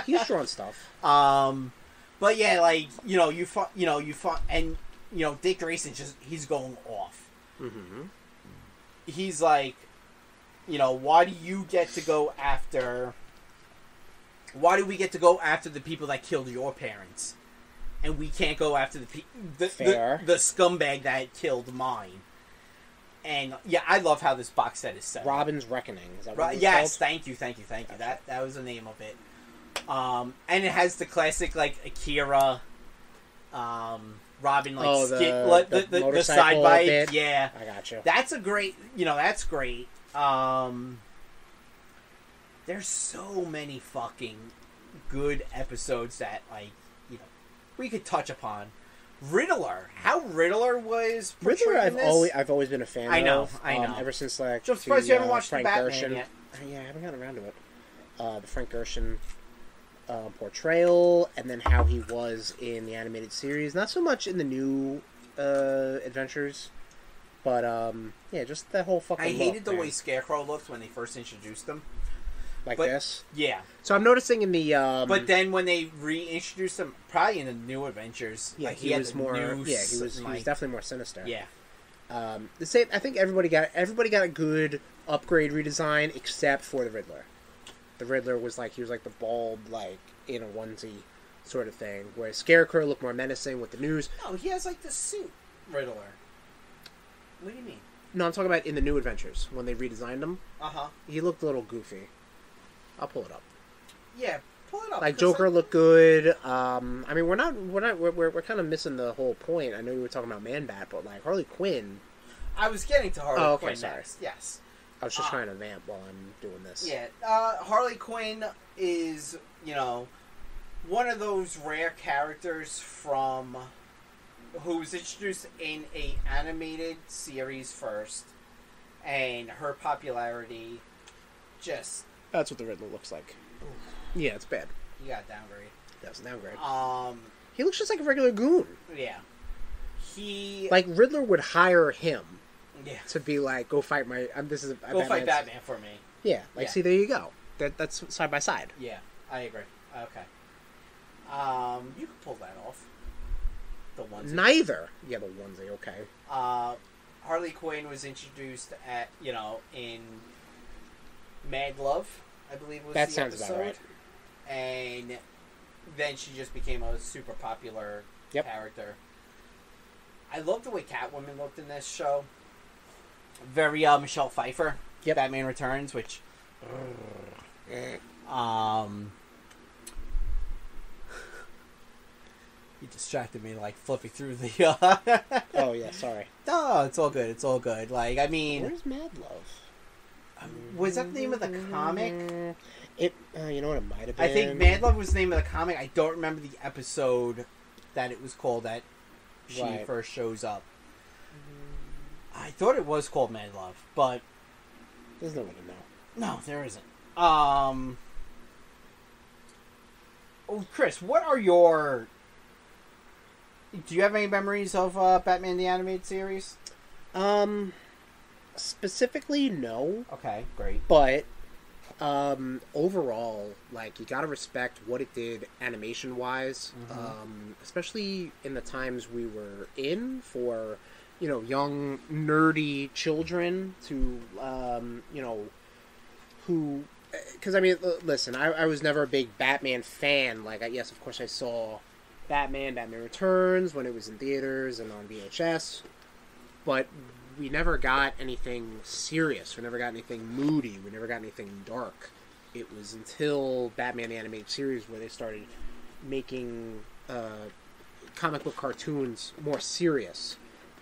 He's drawing stuff. But yeah, like, you know, and, you know, Dick Grayson he's going off. Mm-hmm. He's like, you know, why do we get to go after the people that killed your parents? And we can't go after the scumbag that killed mine. And yeah, I love how this box set is set. Robin's Reckoning. Is that what it's yes, called? thank you. That was the name of it. And it has the classic like Akira, Robin like the side bite. Bit. Yeah, I got you. That's great. That's great. There's so many fucking good episodes that we could touch upon. Riddler, how Riddler was portrayed in this? I've always been a fan. I know. Ever since like I'm surprised you haven't watched Frank Batman Gershon. yet. Yeah, I haven't gotten around to it. The Frank Gershon portrayal, and then how he was in the animated series. Not so much in the new adventures, but yeah, just that whole fucking. I hated look, the way Scarecrow looked when they first introduced him. like this. Yeah. So I'm noticing in the. But then when they reintroduced him, probably in the new adventures, yeah, like he was more. Yeah, he was definitely more sinister. Yeah. The same. I think everybody got a good upgrade redesign except for the Riddler. The Riddler was like, he was like the bald, like in a onesie sort of thing, whereas Scarecrow looked more menacing with the news. No, he has like the suit Riddler. What do you mean? No, I'm talking about in the new adventures when they redesigned him. He looked a little goofy. I'll pull it up. Yeah, pull it up. Like Joker looked good. I mean, we're kind of missing the whole point. I know you were talking about Man-Bat, but like Harley Quinn. I was getting to Harley Quinn sorry. next. Yes. I was just trying to vamp while I'm doing this. Yeah, Harley Quinn is, you know, one of those rare characters from who was introduced in a animated series first, and her popularity just. That's what the Riddler looks like. Oof. Yeah, it's bad. He got downgrade. That's a downgrade. He looks just like a regular goon. Yeah. Like Riddler would hire him. Yeah. To be like, go fight my. Go fight Batman for me. Yeah. Like, see, there you go. That's side by side. Yeah, I agree. Okay. You can pull that off. The onesie. Neither. Yeah, the onesie. Okay. Harley Quinn was introduced at in Mad Love, I believe was that the sounds episode. About right. And then she just became a super popular character. I love the way Catwoman looked in this show. Very Michelle Pfeiffer. Yep. Batman Returns, which he distracted me like flipping through the Oh yeah, sorry. No, it's all good. It's all good. Like, I mean, where's Mad Love? Was that the name of the comic? You know what, it might have been. I think Mad Love was the name of the comic. I don't remember the episode that it was called that she first shows up. I thought it was called Mad Love, but there's no way to know. No, there isn't. Oh, Chris, what are your? Do you have any memories of Batman the Animated Series? Specifically, no. Okay, great. But overall, like, you gotta respect what it did animation-wise, especially in the times we were in for, young, nerdy children to, who... Because, I mean, listen, I was never a big Batman fan. Like, yes, of course I saw Batman Returns when it was in theaters and on VHS, but we never got anything serious. We never got anything moody. We never got anything dark. It was until Batman the Animated Series where they started making comic book cartoons more serious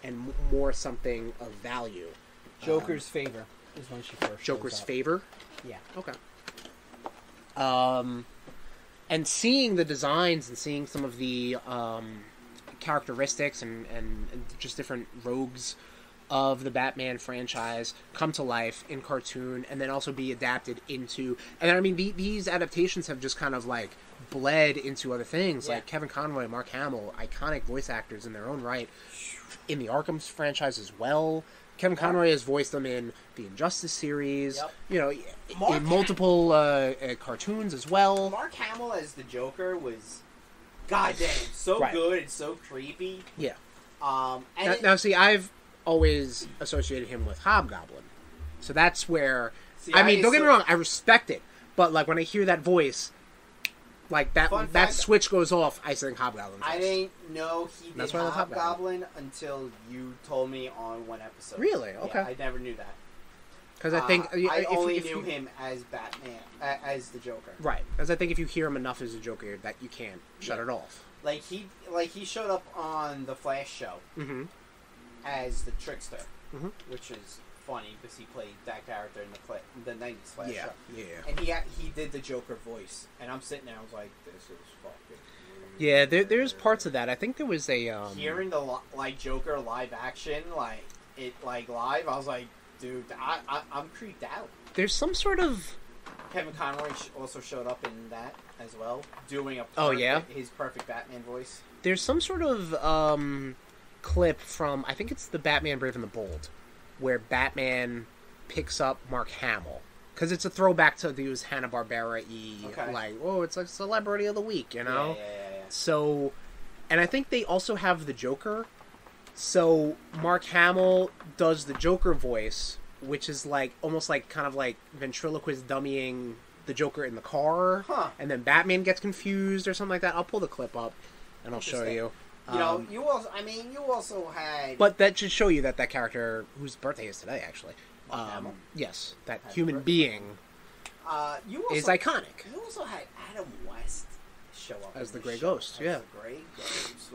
and more something of value. Joker's Favor is when she first Joker's shows up. Favor? Yeah. Okay. And seeing the designs and seeing some of the characteristics and just different rogues of the Batman franchise come to life in cartoon and then also be adapted into... And I mean, these adaptations have just kind of, like, bled into other things. Yeah. Like Kevin Conroy, Mark Hamill, iconic voice actors in their own right. In the Arkham franchise as well. Kevin Conroy has voiced them in the Injustice series, in multiple cartoons as well. Mark Hamill as the Joker was, goddamn, so good and so creepy. Yeah. And now, see, I've always associated him with Hobgoblin, so that's where. See, I mean, don't get me wrong, I respect it, but like when I hear that voice, like that switch goes off, I think Hobgoblin. I didn't know he did Hobgoblin until you told me on one episode. Really? Okay. Yeah, I never knew that. Because I think I only knew him as Batman, as the Joker. Right. Because I think if you hear him enough as a Joker, that you can't shut it off. Like he showed up on the Flash show as the Trickster, which is funny because he played that character in the 90s Flash show. Yeah. And he did the Joker voice, and I'm sitting there, I was like, this is fucking weird. Yeah, there's parts of that. I think there was a hearing the Joker live action, live, I was like, dude, I'm creeped out. There's some sort of Kevin Conroy also showed up in that as well, doing his perfect Batman voice. There's some sort of clip from, I think it's the Batman Brave and the Bold, where Batman picks up Mark Hamill. Because it's a throwback to these Hanna-Barbera-y, like, oh, it's like Celebrity of the Week, you know? Yeah. So, and I think they also have the Joker. So, Mark Hamill does the Joker voice, which is like, almost like, kind of like ventriloquist dummying the Joker in the car. Huh. And then Batman gets confused or something like that. I'll pull the clip up, and I'll show you. You know, you also had... But that should show you that character, whose birthday is today, actually. Yes, that human being is iconic. You also had Adam West show up as the Grey Ghost. Yeah, the Grey Ghost,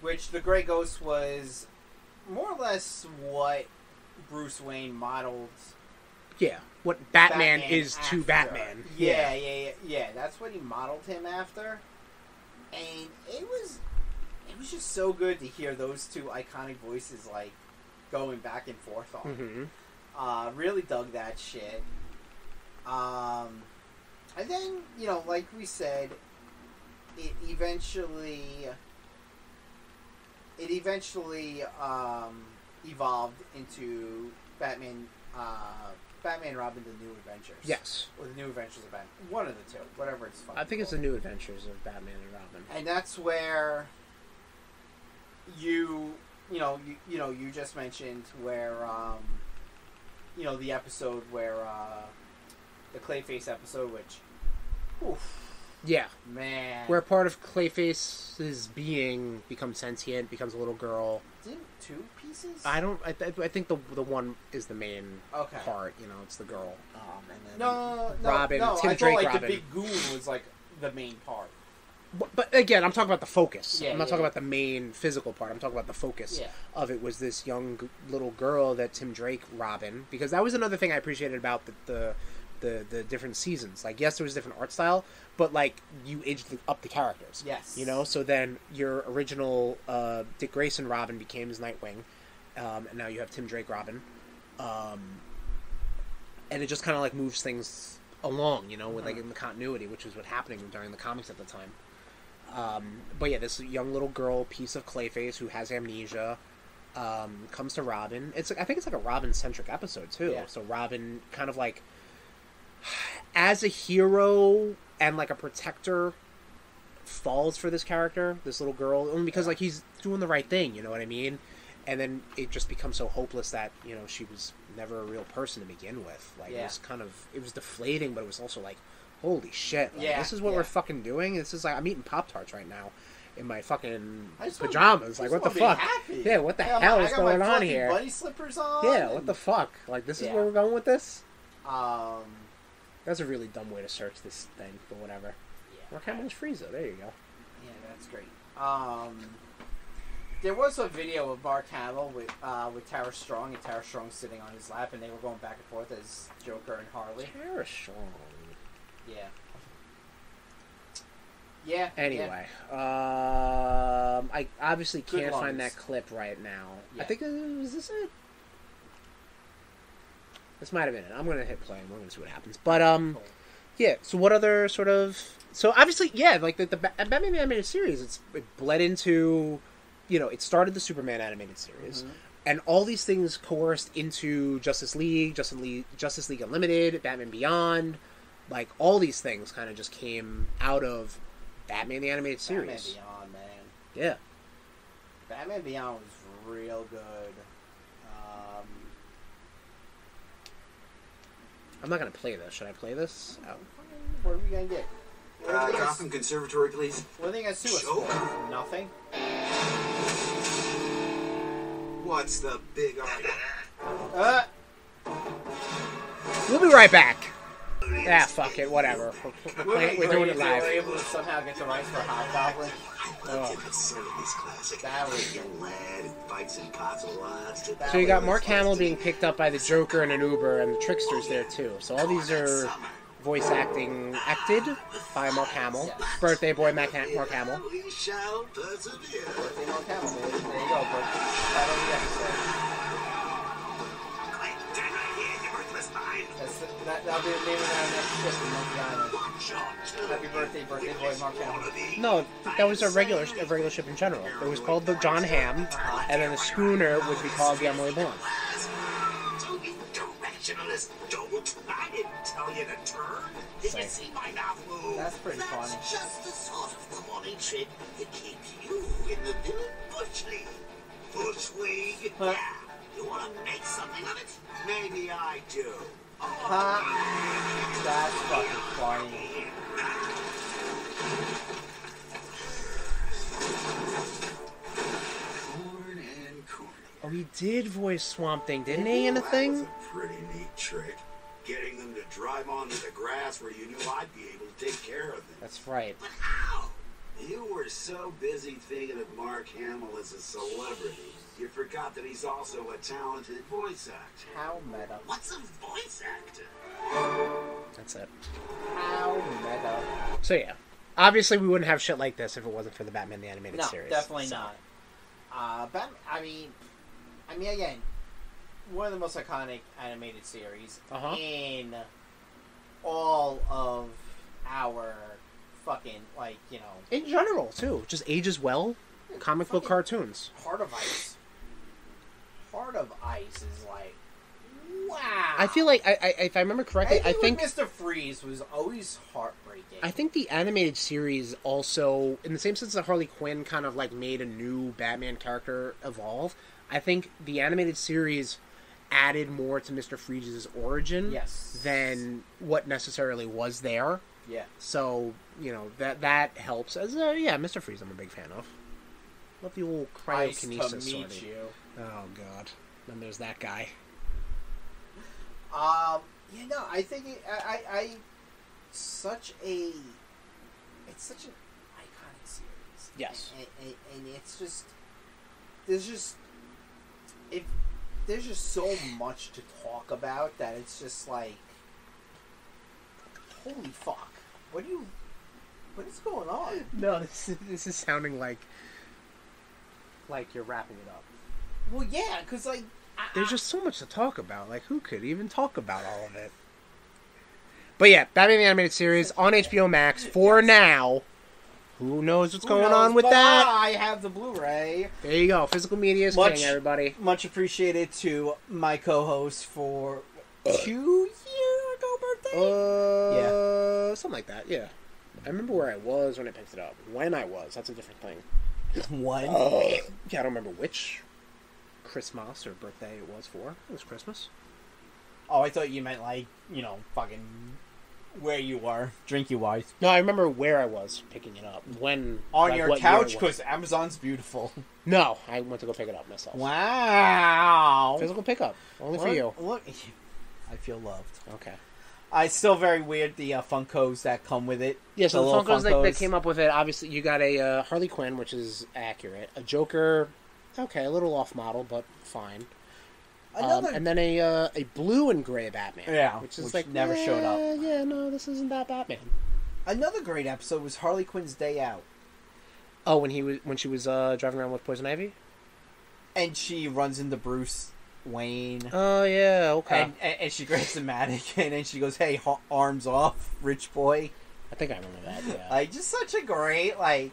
which the Grey Ghost was more or less what Bruce Wayne modeled. Yeah, what Batman is after. To Batman. Yeah. That's what he modeled him after, and it was just so good to hear those two iconic voices like going back and forth on. Really dug that shit. And then, you know, like we said, it eventually evolved into Batman and Robin: The New Adventures. Yes. Or The New Adventures of Batman. One of the two, whatever it's fucking I think it's The New Adventures of Batman and Robin. And that's where you just mentioned where, the episode where, the Clayface episode, which, oof. Yeah. Man. Where part of Clayface's being becomes sentient, becomes a little girl. Didn't two pieces? I think the one is the main part, it's the girl. And then Robin, Tim Drake like Robin. The big goon was like the main part. But again, I'm talking about the focus. Yeah, I'm not talking about the main physical part. I'm talking about the focus of it was this young little girl that Tim Drake Robin, because that was another thing I appreciated about the different seasons. Like, yes, there was different art style, but like you aged up the characters. Yes. So then your original Dick Grayson Robin became his Nightwing, and now you have Tim Drake Robin, and it just kind of like moves things along, with like in the continuity, which was what happening during the comics at the time. But yeah, this young little girl, piece of Clayface, who has amnesia, comes to Robin. I think it's like a Robin-centric episode, too. Yeah. So Robin kind of like, as a hero and like a protector, falls for this character, this little girl, only because like he's doing the right thing, you know what I mean? And then it just becomes so hopeless that, she was never a real person to begin with. Like, it was deflating, but it was also like, holy shit, like, this is what we're fucking doing? This is like, I'm eating Pop-Tarts right now in my fucking pajamas. Like, what the fuck? Happy. Yeah, what the hell is going on here? Bunny slippers on. Yeah, what the fuck? Like, this is where we're going with this? That's a really dumb way to search this thing, but whatever. Yeah. Mark Hamill's Frieza, there you go. Yeah, that's great. There was a video of Mark Hamill with Tara Strong, and Tara Strong sitting on his lap, and they were going back and forth as Joker and Harley. Tara Strong. Yeah. Yeah. Anyway, I obviously can't find that clip right now. Yeah. I think was this it? This might have been it. I'm gonna hit play and we're gonna see what happens. But cool. Yeah. So what other sort of? So obviously, yeah, like the Batman animated series, it bled into, it started the Superman animated series, and all these things coerced into Justice League Unlimited, Batman Beyond. Like, all these things kind of just came out of Batman the Animated Series. Batman Beyond, man. Yeah. Batman Beyond was real good. I'm not going to play this. Should I play this? Oh. What are we going to get? Gotham Conservatory, please. What are they going to sue us for? Nothing? What's the big argument? We'll be right back. Ah, fuck it, whatever. We're doing it live. We're able to somehow get the rights for Hobgoblin. So you got Mark Hamill being picked up by the Joker in an Uber, and the Trickster's there too. So all these are voice acted by Mark Hamill. Yes. Birthday boy Mark Hamill. Birthday Mark Hamill. There you go, but That'll be the name of our next ship in Monkey Island. Happy birthday, birthday boy, Mark Hamill. No, that was a regular ship in general. It was called the John Ham, and then the schooner would be called the Emily Blunt. Directionalist, don't! I didn't tell you to turn. Did you see my mouth move? That's pretty funny. That's just the sort of corny trick that keeps you in the villain bush league. Bush league? Huh? Yeah. You want to make something of it? Maybe I do. That's fucking funny. Corn and corny. Oh, he did voice Swamp Thing, didn't he, in the thing? That was a pretty neat trick. Getting them to drive onto the grass where you knew I'd be able to take care of them. That's right. But how? You were so busy thinking of Mark Hamill as a celebrity, you forgot that he's also a talented voice actor. How meta. What's a voice actor? That's it. How meta. So yeah, obviously we wouldn't have shit like this if it wasn't for the Batman the Animated Series. No, definitely so. not. Batman, I mean, again, one of the most iconic animated series in all of our fucking, like, you know... In general, too. Just ages well. Comic book cartoons. Heart of Ice. Heart of Ice is like, wow. I feel like, if I remember correctly, I think Mr. Freeze was always heartbreaking. I think the animated series also, in the same sense that Harley Quinn kind of like made a new Batman character evolve, I think the animated series added more to Mr. Freeze's origin than what necessarily was there. Yeah. So, you know, that helps. As Mr. Freeze I'm a big fan of. Love the old cryokinesis Nice to meet sort of. you. Oh god. Then there's that guy. You know, I think it's such an iconic series. Yes. And it's just there's just so much to talk about that it's just like, holy fuck. What is going on? No, this is sounding like you're wrapping it up. Well, yeah, because, like... There's just so much to talk about. Like, who could even talk about all of it? But yeah, Batman the Animated Series on HBO Max for now. Who knows what's going on with that? I have the Blu-ray. There you go. Physical media is king, everybody. Much appreciated to my co-host for 2 year ago birthday? Something like that, yeah. I remember where I was when I picked it up. When I was, that's a different thing. One? Yeah, I don't remember which Christmas or birthday it was for. It was Christmas. Oh, I thought you meant, like, you know, fucking where you were, drinky-wise. No, I remember where I was picking it up. When on your couch, because Amazon's beautiful. No, I went to go pick it up myself. Wow. Physical pickup. Only for you. Look, I feel loved. Okay. It's still very weird, the Funkos that come with it. Yeah, so the Funkos that came up with it, obviously you got a Harley Quinn, which is accurate. A Joker, okay, a little off model, but fine. And then a blue and gray Batman. Yeah, which like never showed up. Yeah, no, this isn't that Batman. Another great episode was Harley Quinn's Day Out. Oh, when she was driving around with Poison Ivy? And she runs into Bruce Wayne. Oh, yeah, okay. And she grabs the Matic, and then she goes, hey, arms off, rich boy. I think I remember that, yeah. Like, just such a great, like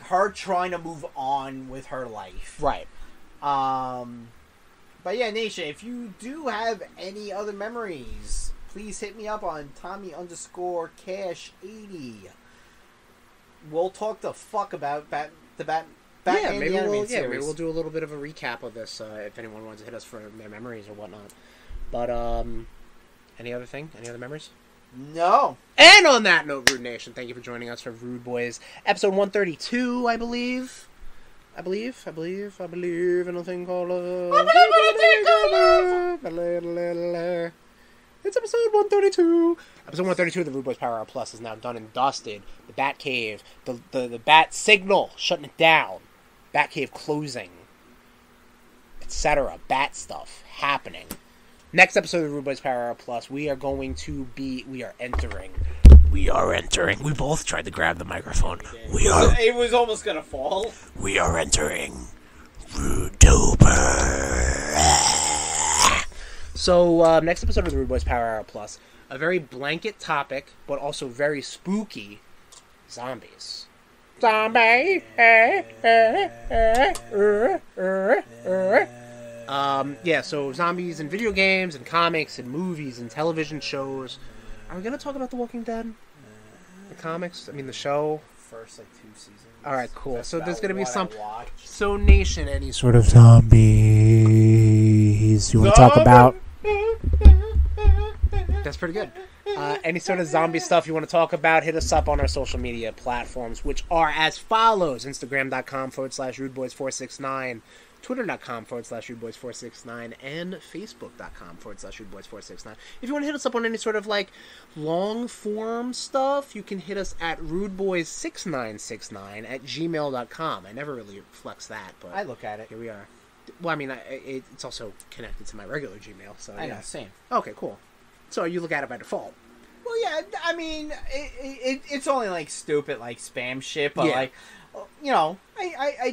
her trying to move on with her life. Right. But yeah, Nation, if you do have any other memories, please hit me up on Tommy_Cash80. We'll talk the fuck about Batman the Animated Series. Maybe we'll do a little bit of a recap of this if anyone wants to hit us for their memories or whatnot. But any other memories? No. And on that note, Rude Nation, thank you for joining us for RudeBoyz episode 132, I believe. I believe in a thing called it's episode 132. Episode 132 of the RudeBoyz Power Hour Plus is now done and dusted. The Bat Cave, the Bat Signal, shutting it down. Bat Cave closing. Etc. Bat stuff happening. Next episode of the RudeBoyz Power Hour Plus, we are entering. We both tried to grab the microphone. It was almost gonna fall. We are entering RudeOper. So, next episode of the RudeBoyz Power Hour Plus, a very blanket topic, but also very spooky, zombies. Zombie! Yeah, so zombies in video games and comics and movies and television shows. Are we going to talk about The Walking Dead? The comics? I mean, the show? First, 2 seasons. Alright, cool. That's so there's going to be some... watched. So, Nation, any sort of zombies you want to talk about? That's pretty good. Any sort of zombie stuff you want to talk about, hit us up on our social media platforms, which are as follows. Instagram.com/RudeBoyz469, Twitter.com/RudeBoyz469, and Facebook.com/RudeBoyz469. If you want to hit us up on any sort of long form stuff, you can hit us at RudeBoyz6969 @gmail.com. I never really flex that, but I look at it. Here we are. Well, I mean, it's also connected to my regular Gmail, so I know, same. Okay, cool. So you look at it by default. Well, yeah, I mean, it's only stupid spam shit, but I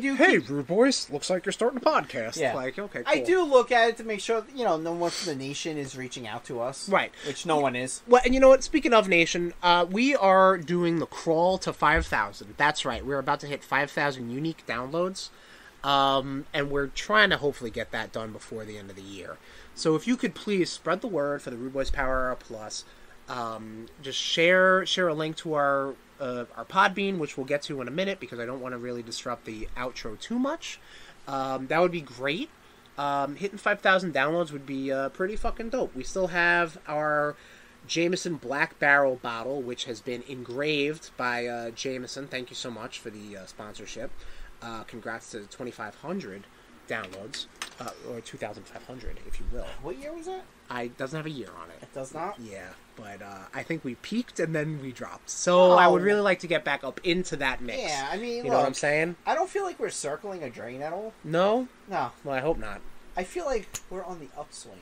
do. Hey, RudeBoyz, looks like you're starting a podcast. Yeah. Okay, cool. I do look at it to make sure no one from the nation is reaching out to us, right? Which no one is. Well, and you know what? Speaking of nation, we are doing the crawl to 5,000. That's right. We're about to hit 5,000 unique downloads, and we're trying to hopefully get that done before the end of the year. So if you could please spread the word for the RudeBoyz Power Hour Plus. Just share a link to our Podbean, which we'll get to in a minute because I don't want to really disrupt the outro too much. That would be great. Hitting 5,000 downloads would be pretty fucking dope. We still have our Jameson Black Barrel bottle, which has been engraved by Jameson. Thank you so much for the sponsorship. Congrats to 2,500 downloads, or 2,500, if you will. What year was that? It doesn't have a year on it. It does not? Yeah, but I think we peaked and then we dropped. So I would really like to get back up into that mix. Yeah, I mean, you know what I'm saying? I don't feel like we're circling a drain at all. No? No. Well, I hope not. I feel like we're on the upswing.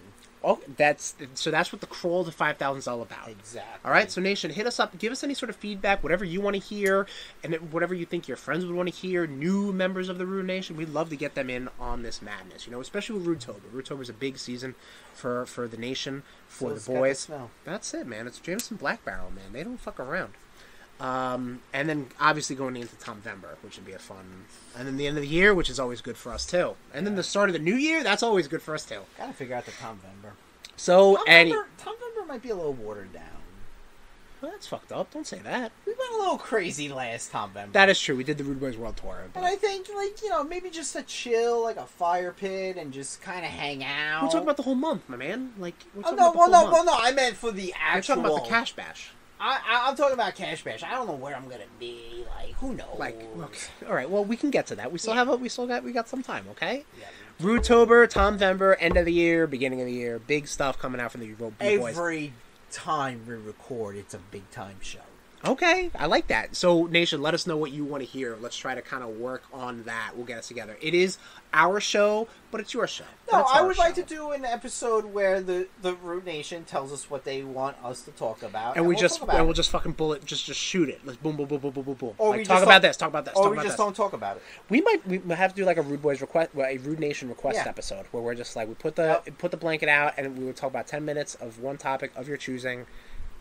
Oh, that's what the crawl to 5,000 is all about. Exactly. All right, so Nation, hit us up. Give us any sort of feedback, whatever you want to hear, and whatever you think your friends would want to hear. New members of the RudeNation, we'd love to get them in on this madness. Especially with RudeTober. RudeTober's a big season for the nation, for the boys. That's it, man. It's Jameson Black Barrel, man. They don't fuck around. And then obviously going into Tomvember, which would be a fun, and then the end of the year, which is always good for us too, and then the start of the new year, that's always good for us too. Gotta figure out the Tomvember. So Tomvember might be a little watered down. Well, that's fucked up. Don't say that. We went a little crazy last Tomvember. That is true. We did the RudeBoyz World Tour, but I think maybe just a chill, a fire pit, and just kind of hang out. We're talking about the whole month, my man. We're talking no. I meant for the actual. We're talking about the Cash Bash. I'm talking about Cash Bash. I don't know where I'm gonna be. Who knows? Okay. All right. Well, we can get to that. We got some time. Okay. Yeah. RudeTober, Tomvember, end of the year, beginning of the year, big stuff coming out from the RudeBoyz. Every time we record, it's a big time show. Okay, I like that. So, Nation, let us know what you want to hear. Let's try to kind of work on that. We'll get us together. It is our show, but it's your show. No, I would like to do an episode where the RudeNation tells us what they want us to talk about, and we'll just fucking just shoot it. Let's boom, boom, boom, boom, boom, boom, boom. Or we talk about this, talk about this, or we just don't talk about it. We might have to do a RudeBoyz request, a RudeNation request episode where we're just we put the blanket out and we would talk about 10 minutes of one topic of your choosing.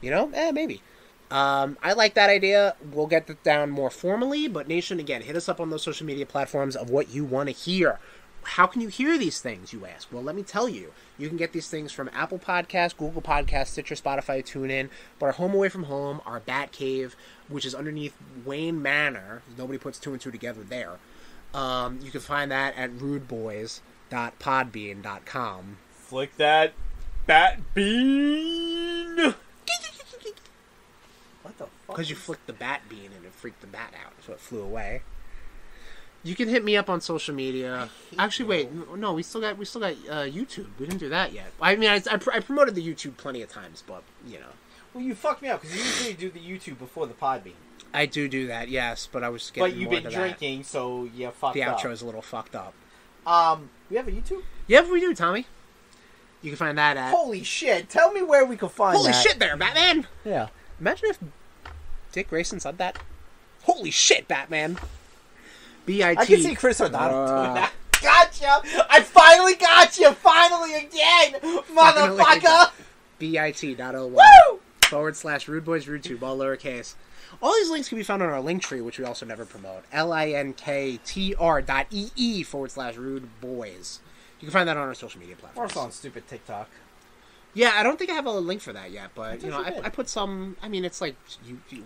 Maybe. I like that idea. We'll get that down more formally, but Nation, again, hit us up on those social media platforms of what you want to hear. How can you hear these things, you ask? Well, let me tell you. You can get these things from Apple Podcasts, Google Podcasts, Stitcher, Spotify, TuneIn, but our home away from home, our Bat Cave, which is underneath Wayne Manor. Nobody puts two and two together there. You can find that at rudeboyz.podbean.com. Flick that bat bean! What the fuck? Because you flicked the bat bean and it freaked the bat out, so it flew away. You can hit me up on social media. Actually, wait, no, we still got YouTube. We didn't do that yet. I mean, I promoted the YouTube plenty of times, but Well, you fucked me up because you usually do the YouTube before the Podbean. I do that, yes, but I was getting. But you've been drinking, so you fucked up. The outro is a little fucked up. We have a YouTube? Yeah, we do, Tommy. You can find that at. Holy shit! Tell me where we can find that. Holy shit, there, Batman. Yeah. Imagine if Dick Grayson said that. Holy shit, Batman. B-I-T. I can see Chris O'Donnell doing that. Gotcha! I finally got you! Finally again! Motherfucker! bit.ly/RudeBoyz RudeTube, all lowercase. All these links can be found on our link tree, which we also never promote. linktr.ee/RudeBoyz. You can find that on our social media platforms. Also on stupid TikTok. Yeah, I don't think I have a link for that yet, but you know, I put some. I mean, it's like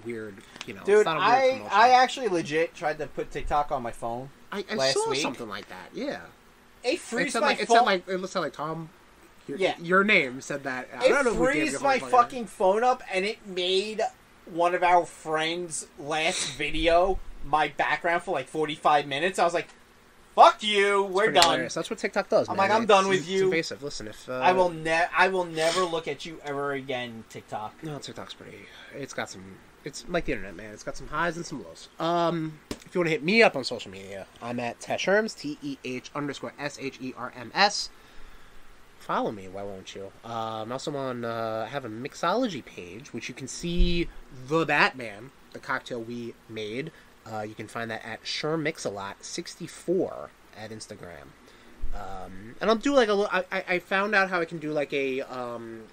weird, you know. Dude, it's not a weird promotion. I actually legit tried to put TikTok on my phone. I last saw week. Something like that. Yeah. It frees my like, phone. It looks like Tom. Yeah. Your name said that. I It don't know who gave frees you my phone fucking phone up, and it made one of our friends' last video my background for like 45 minutes. I was like, "Fuck you, we're done." Hilarious. That's what TikTok does. I'm man. like, I'm done with It's you. invasive. Listen, if I will never look at you ever again, TikTok. No, TikTok's pretty. It's got some. It's like the internet, man. It's got some highs and some lows. If you want to hit me up on social media, I'm at Tesherms, TEH_SHERMS. Follow me, why won't you? I'm also on. I have a mixology page, which you can see the Batman, the cocktail we made. You can find that at SherMixalot64 at Instagram. And I'll do like a little. I found out how I can do like a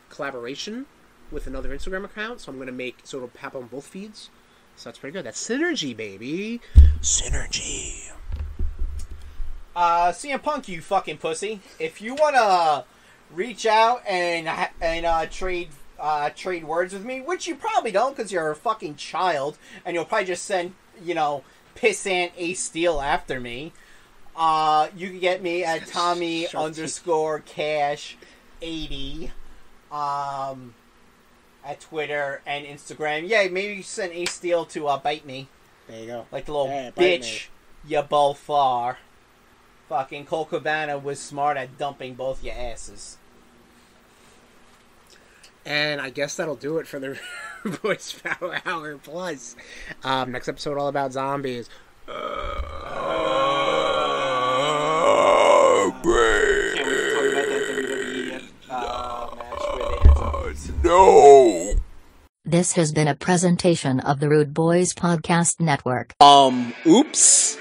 collaboration with another Instagram account, so I'm gonna make so it'll pop on both feeds. So that's pretty good. That's synergy, baby. Synergy. CM Punk, you fucking pussy. If you wanna reach out and trade words with me, which you probably don't because you're a fucking child, and you'll probably just send pissant Ace Steel after me. You can get me at Tommy_Cash80 at Twitter and Instagram. Yeah, maybe send Ace Steel to bite me. There you go. Like the little bitch you both are. Fucking Cole Cabana was smart at dumping both your asses. And I guess that'll do it for the RudeBoyz Power Hour Plus. Next episode all about zombies. No. This has been a presentation of the RudeBoyz Podcast Network. Oops.